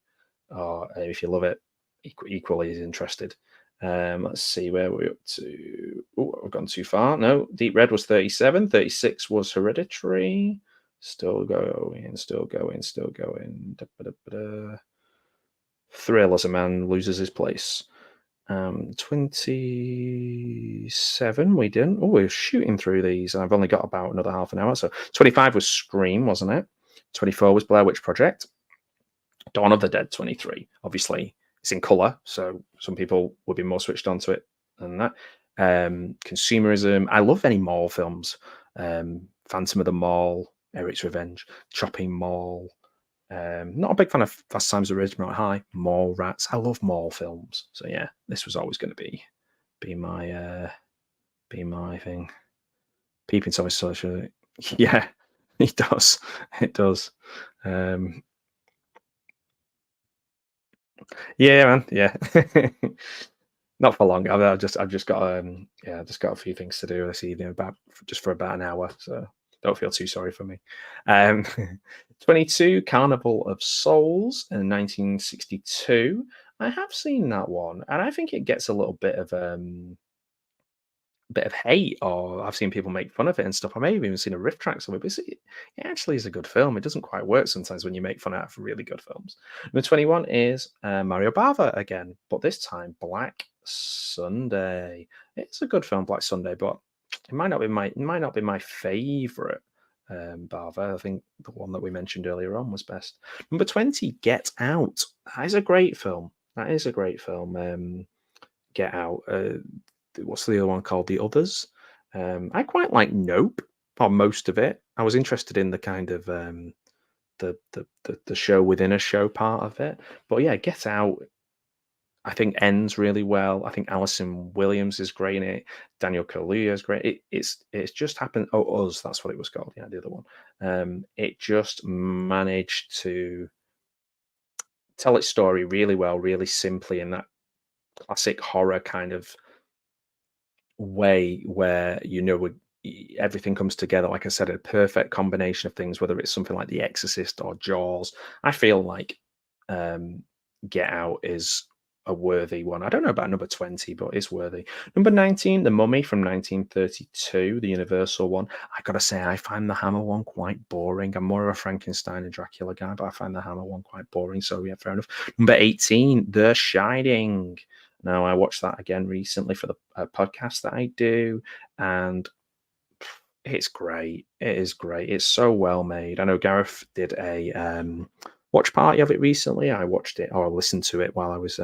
Or if you love it, equally as interested. Let's see, where we're up to. Oh, I've gone too far. No, Deep Red was 37. 36 was Hereditary. Still going, still going, still going. Da-ba-da-ba-da. Thrill as a man loses his place. 27 we didn't. Oh, we're shooting through these. I've only got about another half an hour. So 25 was Scream, wasn't it? 24 was Blair Witch Project. Dawn of the Dead, 23. Obviously, it's in colour, so some people would be more switched on to it than that. Consumerism. I love any Mall films. Phantom of the Mall, Eric's Revenge, Chopping Mall. Not a big fan of Fast Times at Ridgemont High. Mall Rats. I love Mall films. So yeah, this was always going to be my thing. Peeping Tom is social. Yeah, it does. It does. Yeah, man. Yeah. Not for long. I've just got just got a few things to do this evening, for about an hour. So don't feel too sorry for me. 22, Carnival of Souls in 1962. I have seen that one, and I think it gets a little bit of hate, or I've seen people make fun of it and stuff. I may have even seen a riff track somewhere, but it actually is a good film. It doesn't quite work sometimes when you make fun out of really good films. Number 21 is Mario Bava again, but this time Black Sunday. It's a good film, Black Sunday, but it might not be my favorite. Bava. I think the one that we mentioned earlier on was best. Number 20, Get Out. That is a great film. Get Out. What's the other one called? The Others. I quite like Nope, or most of it. I was interested in the kind of the show within a show part of it. But yeah, Get Out, I think, ends really well. I think Alison Williams is great in it. Daniel Kaluuya is great. It's just happened. Oh, Us, that's what it was called. Yeah, the other one. It just managed to tell its story really well, really simply, in that classic horror kind of way where everything comes together. Like I said, a perfect combination of things, whether it's something like The Exorcist or Jaws. I feel like Get Out is a worthy one. I don't know about number 20, but it's worthy. Number 19, The Mummy from 1932, the Universal one. I gotta say, I find the Hammer one quite boring. I'm more of a Frankenstein and Dracula guy, but I find the Hammer one quite boring. So yeah, fair enough. Number 18, The Shining. Now, I watched that again recently for the podcast that I do, and it's great. It is great. It's so well made. I know Gareth did a watch party of it recently. I watched it, or listened to it while I was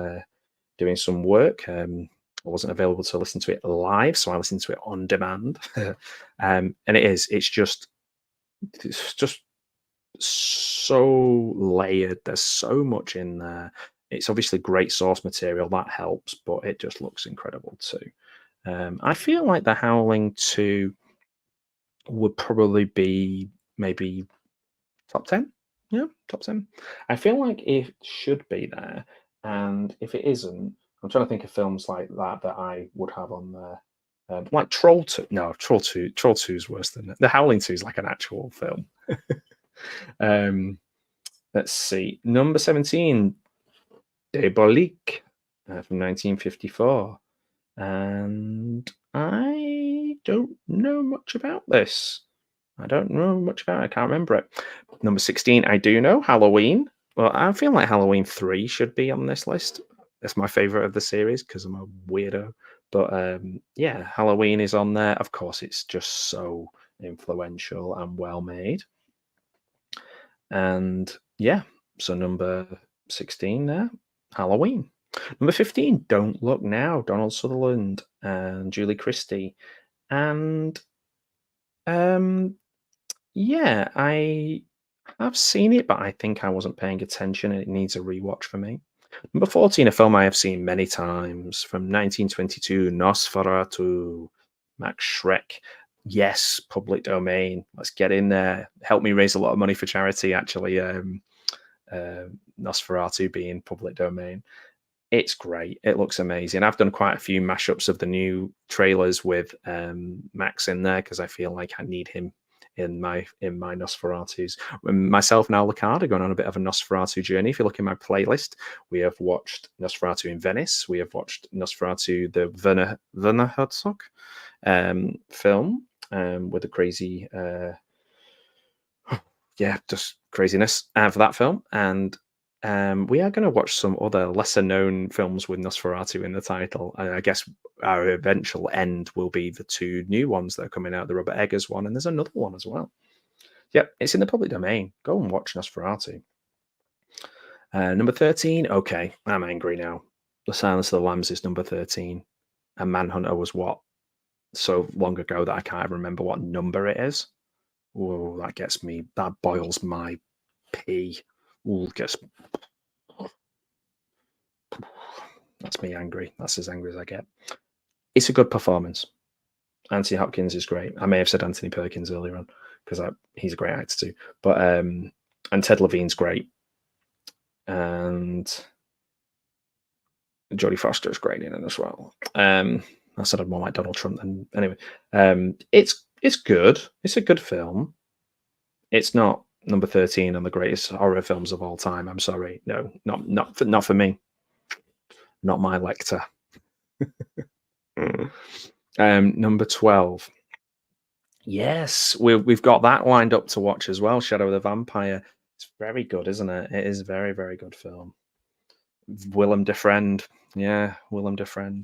doing some work. I wasn't available to listen to it live, so I listened to it on demand. And it's just so layered. There's so much in there. It's obviously great source material, that helps, but it just looks incredible too. I feel like The Howling 2 would probably be maybe top 10. Yeah, top 10. I feel like it should be there. And if it isn't, I'm trying to think of films like that I would have on there. Like Troll 2. No, Troll 2. Troll 2 is worse than The Howling 2 is like an actual film. Let's see. Number 17, Debruge from 1954. And I don't know much about this. I don't know much about it. I can't remember it. Number 16, I do know, Halloween. Well, I feel like Halloween 3 should be on this list. That's my favorite of the series because I'm a weirdo. But yeah, Halloween is on there. Of course, it's just so influential and well made. And yeah, so number 16 there, Halloween. Number 15, Don't Look Now, Donald Sutherland and Julie Christie. And yeah, I have seen it, but I think I wasn't paying attention and it needs a rewatch for me. Number 14, a film I have seen many times from 1922, Nosferatu, Max Schreck. Yes, public domain. Let's get in there. Help me raise a lot of money for charity, actually. Uh, Nosferatu being public domain. It's great. It looks amazing. I've done quite a few mashups of the new trailers with Max in there because I feel like I need him in my Nosferatus. Myself and Adlakha are going on a bit of a Nosferatu journey. If you look in my playlist, we have watched Nosferatu in Venice. We have watched Nosferatu, the Werner Herzog film with the crazy, just craziness for that film. And we are going to watch some other lesser known films with Nosferatu in the title. And I guess our eventual end will be the two new ones that are coming out, the Robert Eggers one, and there's another one as well. Yep, it's in the public domain. Go and watch Nosferatu. Number 13. Okay, I'm angry now. The Silence of the Lambs is number 13. And Manhunter was what? So long ago that I can't remember what number it is. Oh, that gets me. That boils my pee. Ooh, that's me angry. That's as angry as I get. It's a good performance. Anthony Hopkins is great. I may have said Anthony Perkins earlier on because he's a great actor too. But and Ted Levine's great, and Jodie Foster is great in it as well. I said I'm more like Donald Trump. And anyway, it's good. It's a good film. It's not number 13 on the greatest horror films of all time. I'm sorry. No, not for me. Not my Lecter. Number 12. Yes, we've got that lined up to watch as well. Shadow of the Vampire. It's very good, isn't it? It is a very, very good film. Willem Dafoe. Yeah, Willem Dafoe.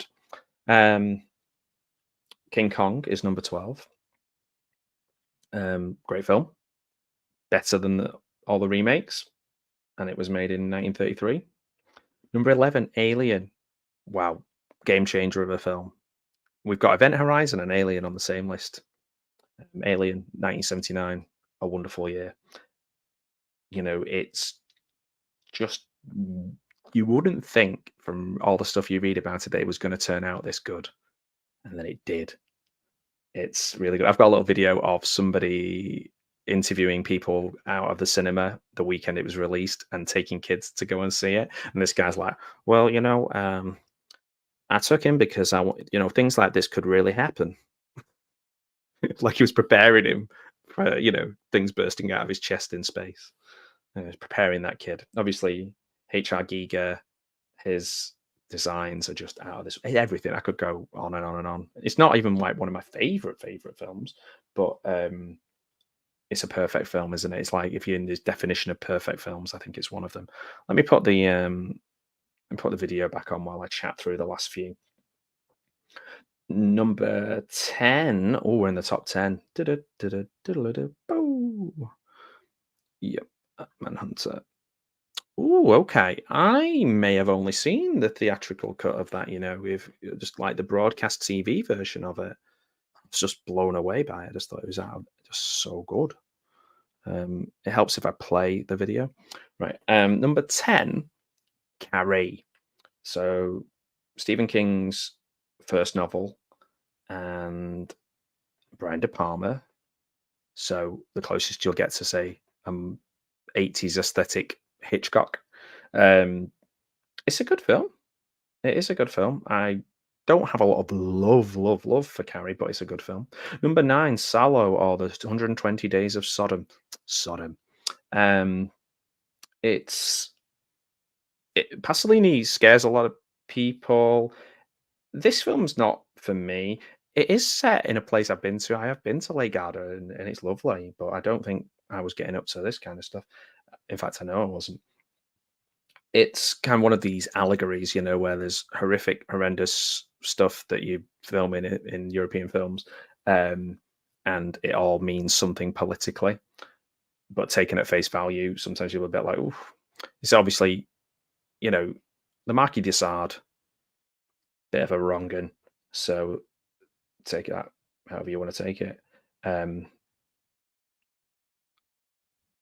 King Kong is number 12. Great film. Better than all the remakes. And it was made in 1933. Number 11, Alien. Wow. Game changer of a film. We've got Event Horizon and Alien on the same list. Alien, 1979. A wonderful year. You know, it's just, you wouldn't think from all the stuff you read about it that it was going to turn out this good. And then it did. It's really good. I've got a little video of somebody interviewing people out of the cinema the weekend it was released and taking kids to go and see it. And this guy's like, well, I took him because I want, things like this could really happen. Like he was preparing him for, things bursting out of his chest in space. He was preparing that kid. Obviously, H.R. Giger, his designs are just out of this. Everything. I could go on and on and on. It's not even like one of my favorite films, but it's a perfect film, isn't it? It's like if you're in this definition of perfect films, I think it's one of them. Let me put the video back on while I chat through the last few. Number 10. Oh, we're in the top 10. Yep, Manhunter. Oh, okay. I may have only seen the theatrical cut of that, with just like the broadcast TV version of it. I was just blown away by it. I just thought it was just so good. It helps if I play the video. Right. Number 10, Carrie. So Stephen King's first novel and Brian De Palma. So the closest you'll get to say 80s aesthetic Hitchcock. It's a good film. It is a good film. I don't have a lot of love for Carrie, but it's a good film. Number 9, Salò, or the 120 Days of Sodom. Pasolini scares a lot of people. This film's not for me. It is set in a place I've been to. I have been to Lake Garda, and it's lovely, but I don't think I was getting up to this kind of stuff. In fact, I know I wasn't. It's kind of one of these allegories, where there's horrendous stuff that you film in European films, and it all means something politically. But taken at face value, sometimes you're a bit like, oof. It's obviously, the Marquis de Sade, bit of a wrong un. So take that however you want to take it.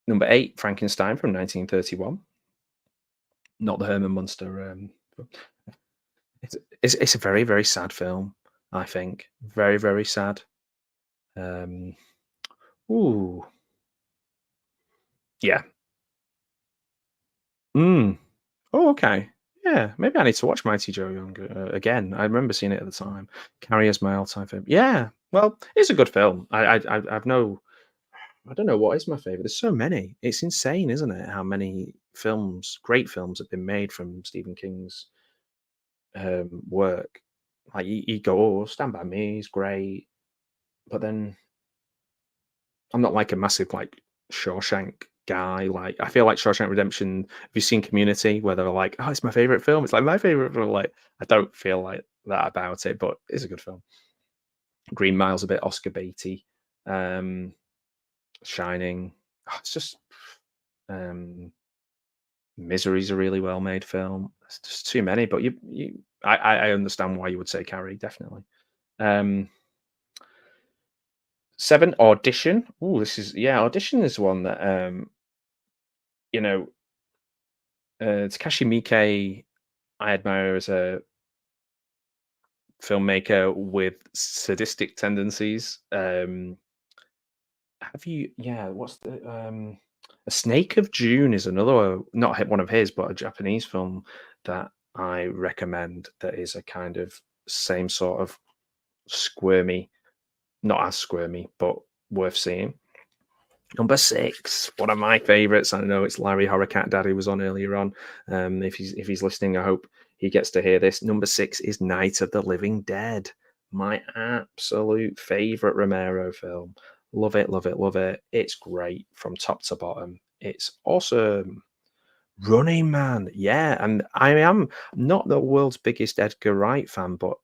Number 8, Frankenstein from 1931. not the Herman Munster. It's, it's a very very sad film. I think very very sad. Um, ooh, yeah. Mm. Oh, okay. Yeah, maybe I need to watch Mighty Joe Young again. I remember seeing it at the time. Carrie is my all-time favorite. Yeah, well, it's a good film. I've no, I don't know what is my favorite. There's so many. It's insane, isn't it? How many films, great films, have been made from Stephen King's work. Like you go, oh, Stand by Me is great, but then I'm not like a massive like Shawshank guy. Like I feel like Shawshank Redemption. Have you seen Community where they're like, "Oh, it's my favorite film." It's like my favorite film. Like I don't feel like that about it, but it's a good film. Green Mile's a bit Oscar baity. Um, Shining. Oh, it's just Misery's a really well made film. It's just too many, but I understand why you would say Carrie definitely. Um, Seven Audition. Oh, this is yeah. Audition is one that you know Takashi Miike, I admire as a filmmaker with sadistic tendencies. Have you? Yeah, what's the? A Snake of June is another, not one of his, but a Japanese film that I recommend. That is a kind of same sort of squirmy, not as squirmy, but worth seeing. Number six, one of my favourites. I know it's Larry Horrorcat Daddy was on earlier on. If he's listening, I hope he gets to hear this. Number six is Night of the Living Dead. My absolute favourite Romero film. Love it, love it, love it. It's great from top to bottom. It's awesome. Running Man, yeah. And I am not the world's biggest Edgar Wright fan, but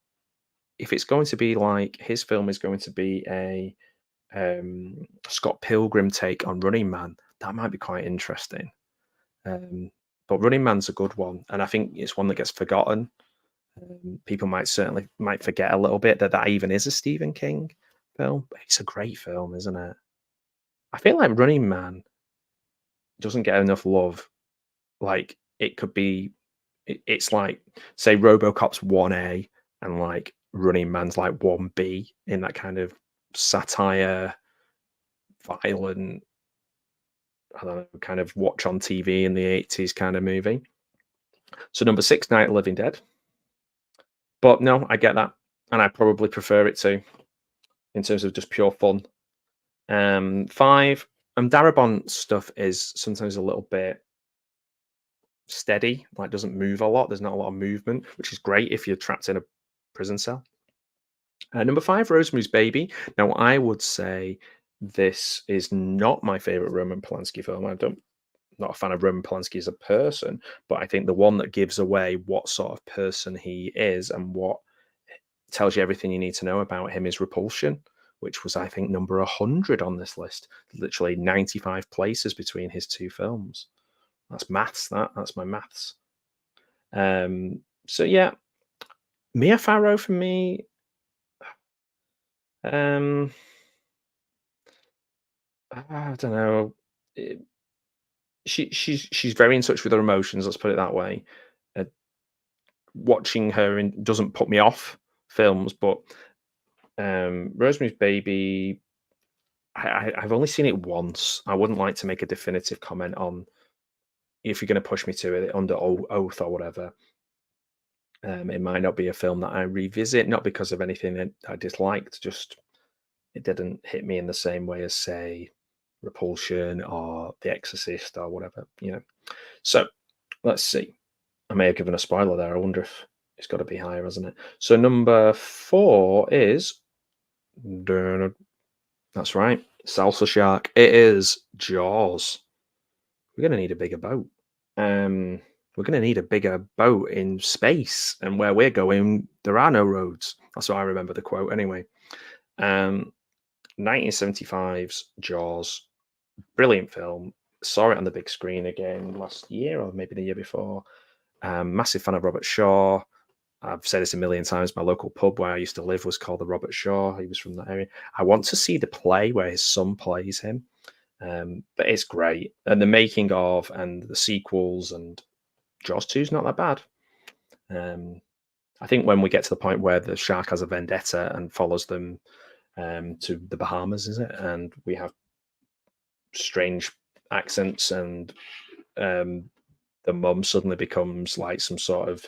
if it's going to be like his film is going to be a Scott Pilgrim take on Running Man, that might be quite interesting. Um, but Running Man's a good one, and I think it's one that gets forgotten. People might certainly might forget a little bit that that even is a Stephen King film. But it's a great film, isn't it? I feel like Running Man doesn't get enough love. Like it could be, it's like say RoboCop's 1A and like Running Man's like 1B in that kind of satire, violent, I don't know, kind of watch on TV in the 80s kind of movie. So number six, Night of the Living Dead. But no, I get that. And I probably prefer it too, in terms of just pure fun. Five, Darabont stuff is sometimes a little bit steady, like doesn't move a lot. There's not a lot of movement, which is great if you're trapped in a prison cell. Number five, Rosemary's Baby. Now, I would say this is not my favorite Roman Polanski film. I don't not a fan of Roman Polanski as a person, but I think the one that gives away what sort of person he is and what tells you everything you need to know about him is Repulsion, which was, I think, number 100 on this list. Literally 95 places between his two films. That's maths, that's my maths. So yeah, Mia Farrow for me. Um, I don't know. She's very in touch with her emotions. Let's put it that way. Uh, Watching her in doesn't put me off films, but Rosemary's Baby, I've only seen it once. I wouldn't like to make a definitive comment on if you're going to push me to it under oath or whatever. It might not be a film that I revisit, not because of anything that I disliked, just it didn't hit me in the same way as, say, Repulsion or The Exorcist or whatever, you know. So let's see. I may have given a spoiler there. I wonder if it's got to be higher, hasn't it? So number four is that's right, Salsa Shark. It is Jaws. We're going to need a bigger boat. We're going to need a bigger boat in space, and where we're going, there are no roads. That's what I remember the quote anyway. 1975's Jaws, brilliant film. Saw it on the big screen again last year or maybe the year before. Massive fan of Robert Shaw. I've said this a million times. My local pub where I used to live was called the Robert Shaw. He was from that area. I want to see the play where his son plays him. But it's great. And the making of and the sequels and Jaws 2 is not that bad. I think when we get to the point where the shark has a vendetta and follows them to the Bahamas, is it? And we have strange accents, and the mum suddenly becomes like some sort of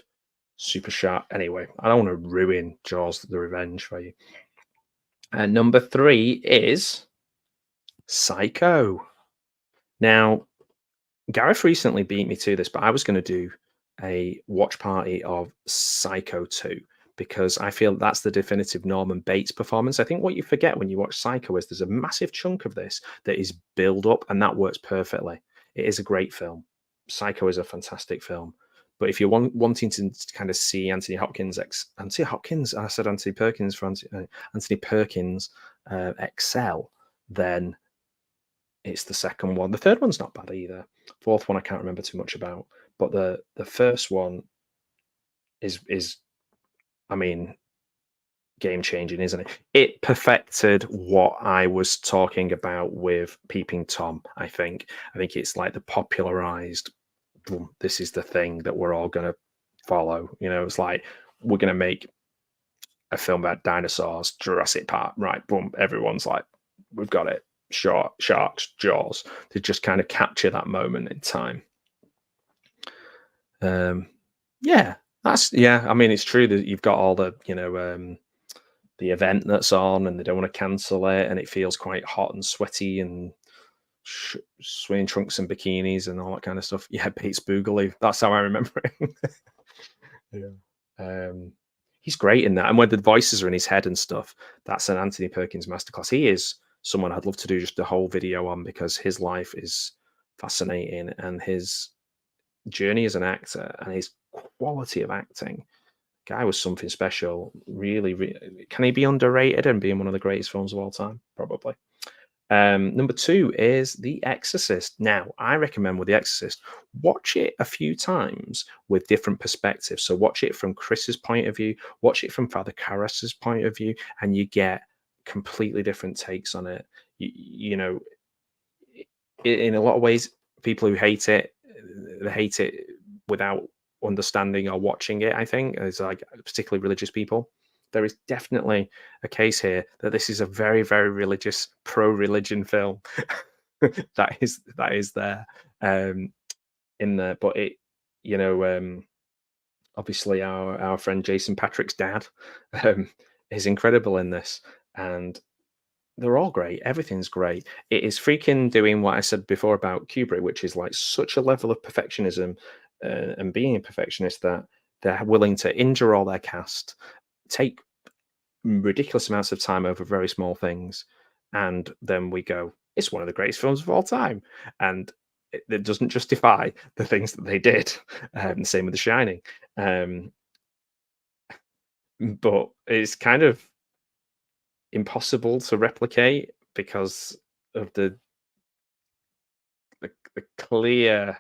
super shark. Anyway, I don't want to ruin Jaws: The Revenge for you. And number 3 is Psycho. Now, Gareth recently beat me to this, but I was going to do a watch party of Psycho 2 because I feel that's the definitive Norman Bates performance. I think what you forget when you watch Psycho is there's a massive chunk of this that is build up, and that works perfectly. It is a great film. Psycho is a fantastic film. But if you're wanting to kind of see Anthony Hopkins, I said Anthony Perkins for Anthony Perkins excel, then it's the second one. The third one's not bad either. Fourth one I can't remember too much about, but the first one is I mean, game changing, isn't it? It perfected what I was talking about with Peeping Tom. I think it's like the popularized. Boom, this is the thing that we're all going to follow. You know, it's like we're going to make a film about dinosaurs, Jurassic Park, right? Boom, everyone's like, we've got it. Sharks, Jaws, to just kind of capture that moment in time. Yeah, I mean, it's true that you've got all the, the event that's on, and they don't want to cancel it, and it feels quite hot and sweaty and swimming trunks and bikinis and all that kind of stuff. Yeah, Bates Boogaloo. That's how I remember it. Yeah. He's great in that, and when the voices are in his head and stuff, that's an Anthony Perkins masterclass. He is someone I'd love to do just a whole video on because his life is fascinating, and his journey as an actor and his quality of acting. Guy was something special. Really, really, can he be underrated and be in one of the greatest films of all time? Probably. Number 2 is The Exorcist. Now, I recommend with The Exorcist, watch it a few times with different perspectives. So watch it from Chris's point of view, watch it from Father Karras's point of view, and you get completely different takes on it. You know, in a lot of ways, people who hate it, they hate it without understanding or watching it. I think it's like particularly religious people. There is definitely a case here that this is a very, very religious, pro-religion film. that is there in there, but it, obviously our friend Jason Patrick's dad is incredible in this, and they're all great. Everything's great. It is freaking doing what I said before about Kubrick, which is like such a level of perfectionism and being a perfectionist that they're willing to injure all their cast, take ridiculous amounts of time over very small things, and then we go, it's one of the greatest films of all time, and it doesn't justify the things that they did. Same with The Shining, but it's kind of impossible to replicate because of the clear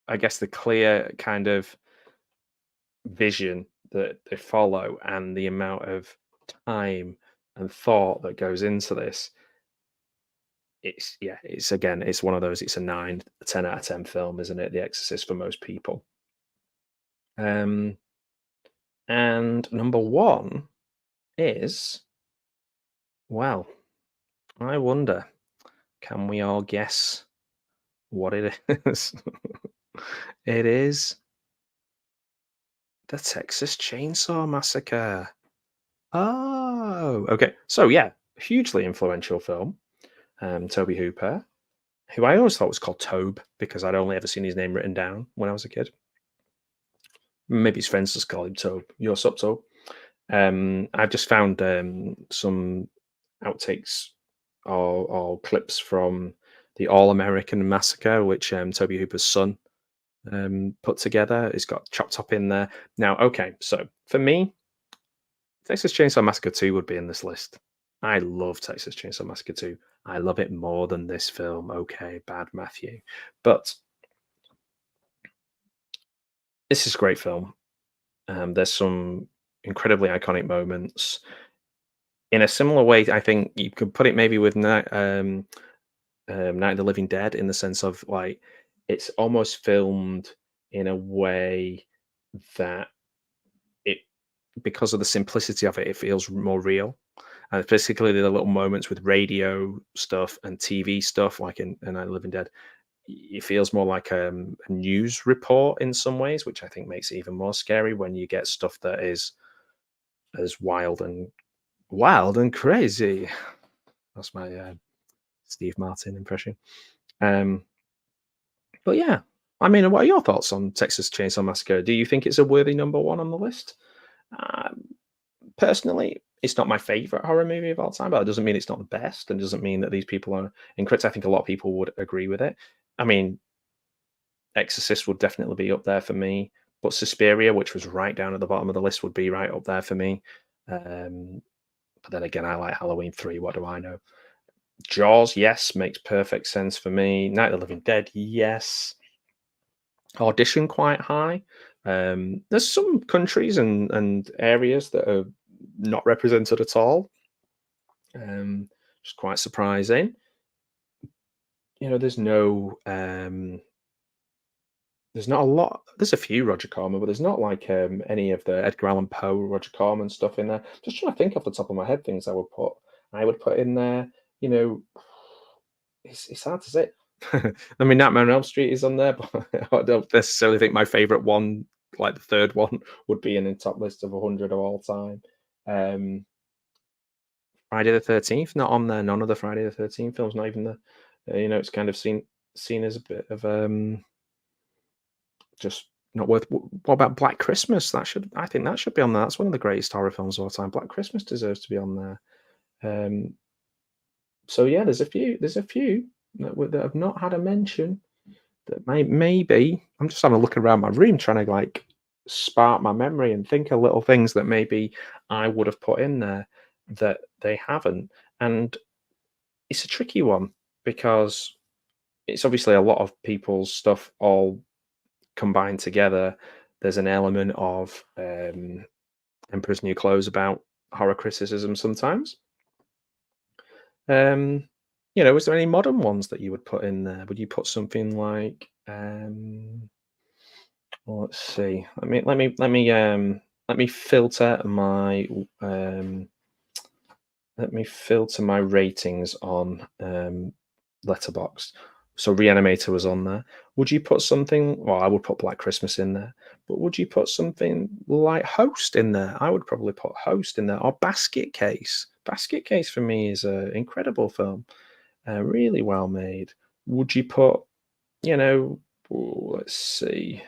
I guess the clear kind of vision that they follow and the amount of time and thought that goes into this. It's one of those, it's a 9, a 10 out of 10 film, isn't it? The Exorcist for most people. And number 1 is, well, I wonder, can we all guess what it is? It is the Texas Chainsaw Massacre. Oh, okay. So yeah, hugely influential film. Toby Hooper, who I always thought was called Tobe because I'd only ever seen his name written down when I was a kid. Maybe his friends just call him Tobe. You're sup, Tobe? I've just found some outtakes or clips from the All American Massacre, which Toby Hooper's son put together. It's got Chop Top in there. Now, okay, so for me, Texas Chainsaw Massacre 2 would be in this list. I love Texas Chainsaw Massacre 2. I love it more than this film. Okay, bad Matthew. But this is a great film. There's some incredibly iconic moments. In a similar way, I think you could put it maybe with Night of the Living Dead, in the sense of like it's almost filmed in a way that it, because of the simplicity of it, it feels more real. And particularly the little moments with radio stuff and TV stuff, like in Night of the Living Dead, it feels more like a news report in some ways, which I think makes it even more scary when you get stuff that is as wild and crazy. That's my Steve Martin impression. Um, but yeah, I mean, what are your thoughts on Texas Chainsaw Massacre? Do you think it's a worthy number one on the list? Um, Personally, it's not my favorite horror movie of all time, but it doesn't mean it's not the best, and doesn't mean that these people are incorrect. I think a lot of people would agree with it. I mean, Exorcist would definitely be up there for me, but Suspiria, which was right down at the bottom of the list, would be right up there for me. But then again, I like Halloween 3. What do I know? Jaws, yes, makes perfect sense for me. Night of the Living Dead, yes. Audition quite high. There's some countries and areas that are not represented at all. Which is quite surprising. You know, there's not a lot. There's a few Roger Corman, but there's not like any of the Edgar Allan Poe, Roger Corman stuff in there. Just trying to think off the top of my head things I would put in there. You know, it's hard to say. I mean, Nightmare on Elm Street is on there, but I don't necessarily think my favorite one, like the third one, would be in the top list of 100 of all time. Friday the 13th, not on there. None of the Friday the 13th films, not even the, it's kind of seen as a bit of just not worth. What about Black Christmas? I think that should be on there. That's one of the greatest horror films of all time. Black Christmas deserves to be on there. So yeah, there's a few that have not had a mention that maybe I'm just having a look around my room trying to like spark my memory and think of little things that maybe I would have put in there that they haven't. And it's a tricky one because it's obviously a lot of people's stuff all combined together. There's an element of Emperor's New Clothes about horror criticism sometimes. Is there any modern ones that you would put in there? Would you put something like well, let's see. Let me filter my ratings on Letterboxd. So Reanimator was on there. Would you put something? Well, I would put Black Christmas in there. But would you put something like Host in there? I would probably put Host in there, or Basket Case. Basket Case for me is an incredible film, really well made. Would you put, let's see.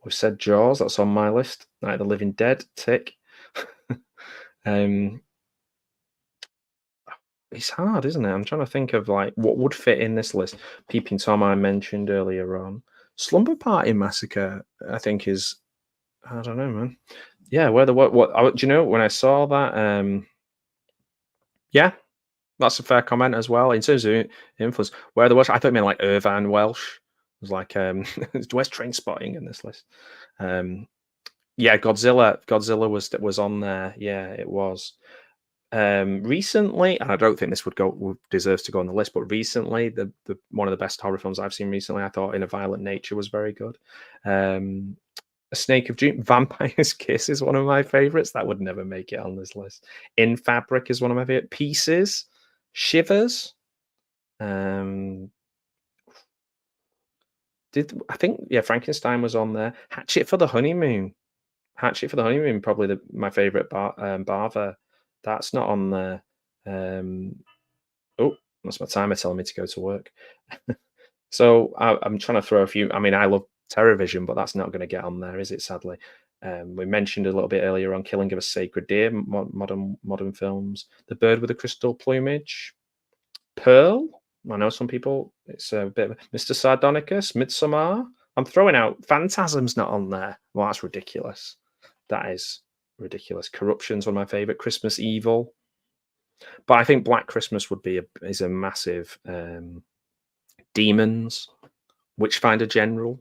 We've said Jaws. That's on my list. Night of the Living Dead. Tick. It's hard, isn't it? I'm trying to think of like what would fit in this list. Peeping Tom I mentioned earlier on. Slumber Party Massacre, I think is, I don't know, man. Yeah, where the what do you know when I saw that? Yeah, that's a fair comment as well in terms of influence. Where the Welsh, I thought you meant like Irvine Welsh. It was like West Train Spotting in this list. Yeah, Godzilla was on there. Yeah, it was. Recently, and I don't think this deserves to go on the list, but recently, the one of the best horror films I've seen recently, I thought In a Violent Nature was very good. A Snake of June, Vampire's Kiss is one of my favorites. That would never make it on this list. In Fabric is one of my favorite. Pieces, Shivers. I think Frankenstein was on there. Hatchet for the Honeymoon, probably my favorite Bava. That's not on there. Oh, that's my timer telling me to go to work. So I'm trying to throw a few. I mean, I love Terrorvision, but that's not going to get on there, is it? Sadly, we mentioned a little bit earlier on Killing of a Sacred Deer, modern films. The Bird with the Crystal Plumage, Pearl. I know some people. It's a bit of Mr. Sardonicus, Midsommar. I'm throwing out Phantasm's not on there. Well, that's ridiculous. That is ridiculous. Corruption's one of my favorite. Christmas Evil. But I think Black Christmas is a massive. Demons, Witchfinder General.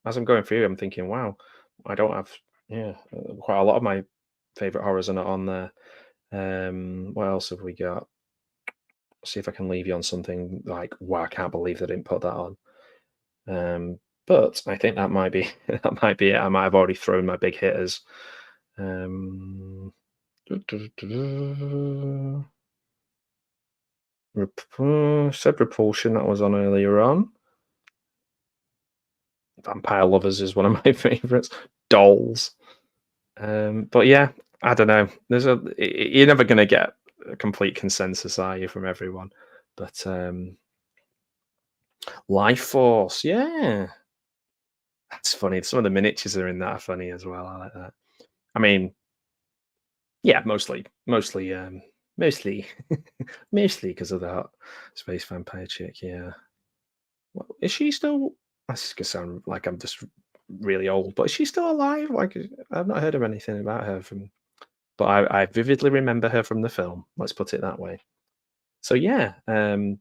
As I'm going through, I'm thinking, wow, I don't have quite a lot of my favorite horrors are not on there. What else have we got? See if I can leave you on something like, wow, I can't believe they didn't put that on. But I think that might be that might be it. I might have already thrown my big hitters. Um, said Repulsion, that was on earlier on. Vampire Lovers is one of my favorites. Dolls. But yeah, I don't know. You're never going to get a complete consensus, are you, from everyone? But Life Force, yeah, that's funny. Some of the miniatures are in that are funny as well. I like that. I mean, yeah, mostly, mostly because of that space vampire chick. Yeah, well, is she still? That's gonna sound like I'm just really old, but is she still alive? Like, I've not heard of anything about her from, but I vividly remember her from the film. Let's put it that way. So yeah, TCM,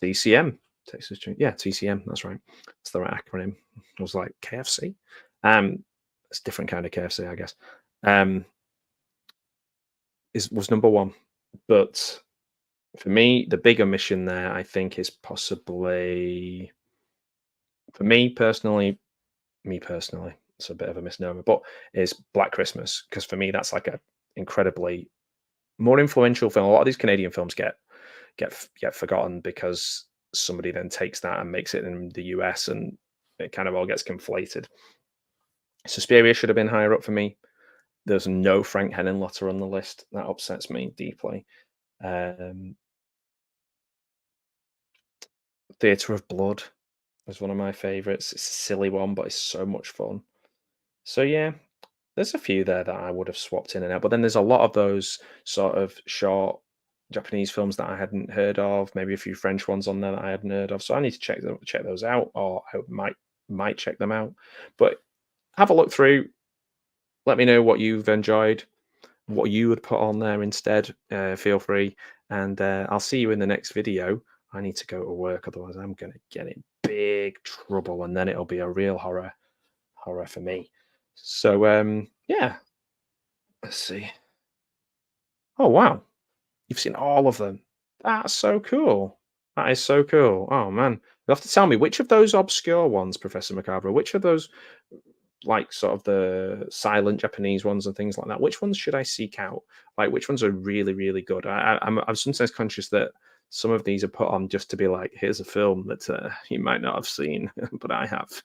yeah, TCM. That's right. That's the right acronym. It was like KFC. It's a different kind of KFC, I guess. Was number one, but for me, the bigger mission there, I think, is possibly for me personally, it's a bit of a misnomer, but is Black Christmas, because for me that's like a incredibly more influential film. A lot of these Canadian films get forgotten because somebody then takes that and makes it in the US, and it kind of all gets conflated. Suspiria should have been higher up for me. There's no Frank Henenlotter on the list. That upsets me deeply. Theatre of Blood is one of my favorites. It's a silly one, but it's so much fun. So yeah, there's a few there that I would have swapped in and out. But then there's a lot of those sort of short Japanese films that I hadn't heard of. Maybe a few French ones on there that I hadn't heard of. So I need to check those out, or I might check them out. But have a look through. Let me know what you've enjoyed, what you would put on there instead. Feel free, and I'll see you in the next video. I need to go to work, otherwise I'm going to get in big trouble, and then it'll be a real horror for me. So yeah, let's see. Oh wow, you've seen all of them. That's so cool. That is so cool. Oh man, you have to tell me which of those obscure ones, Professor Macabre, which of those, like, sort of the silent Japanese ones and things like that, which ones should I seek out? Like, which ones are really, really good? I'm sometimes conscious that some of these are put on just to be like, here's a film that you might not have seen, but I have.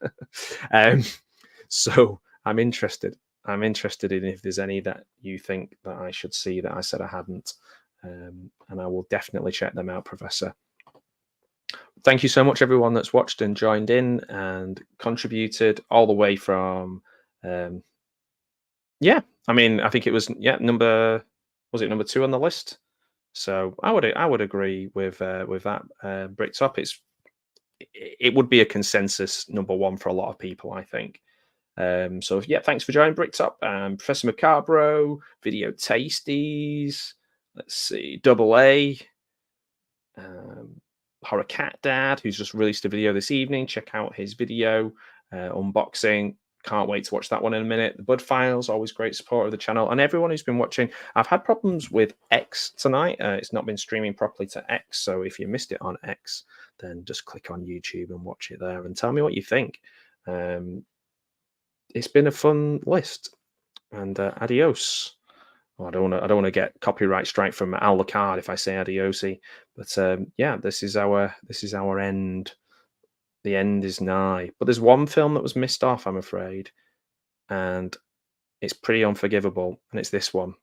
um, so I'm interested. I'm interested in if there's any that you think that I should see that I said I hadn't, and I will definitely check them out, Professor. Thank you so much, everyone that's watched and joined in and contributed all the way from. Yeah, I mean, I think it was was it number 2 on the list? So I would agree with that. Bricktop, it would be a consensus number 1 for a lot of people, I think. So yeah, thanks for joining, Bricktop. Professor Macabro, Video Tasties. Let's see, Double A. Horror Cat Dad, who's just released a video this evening. Check out his video unboxing. Can't wait to watch that one in a minute. The Bud Files, always great support of the channel. And everyone who's been watching. I've had problems with X tonight. It's not been streaming properly to X. So if you missed it on X, then just click on YouTube and watch it there and tell me what you think. It's been a fun list. And adios. Oh, I don't want to get copyright strike from Al Lacard if I say adiosi. But yeah, this is our end. The end is nigh. But there's one film that was missed off, I'm afraid, and it's pretty unforgivable, and it's this one.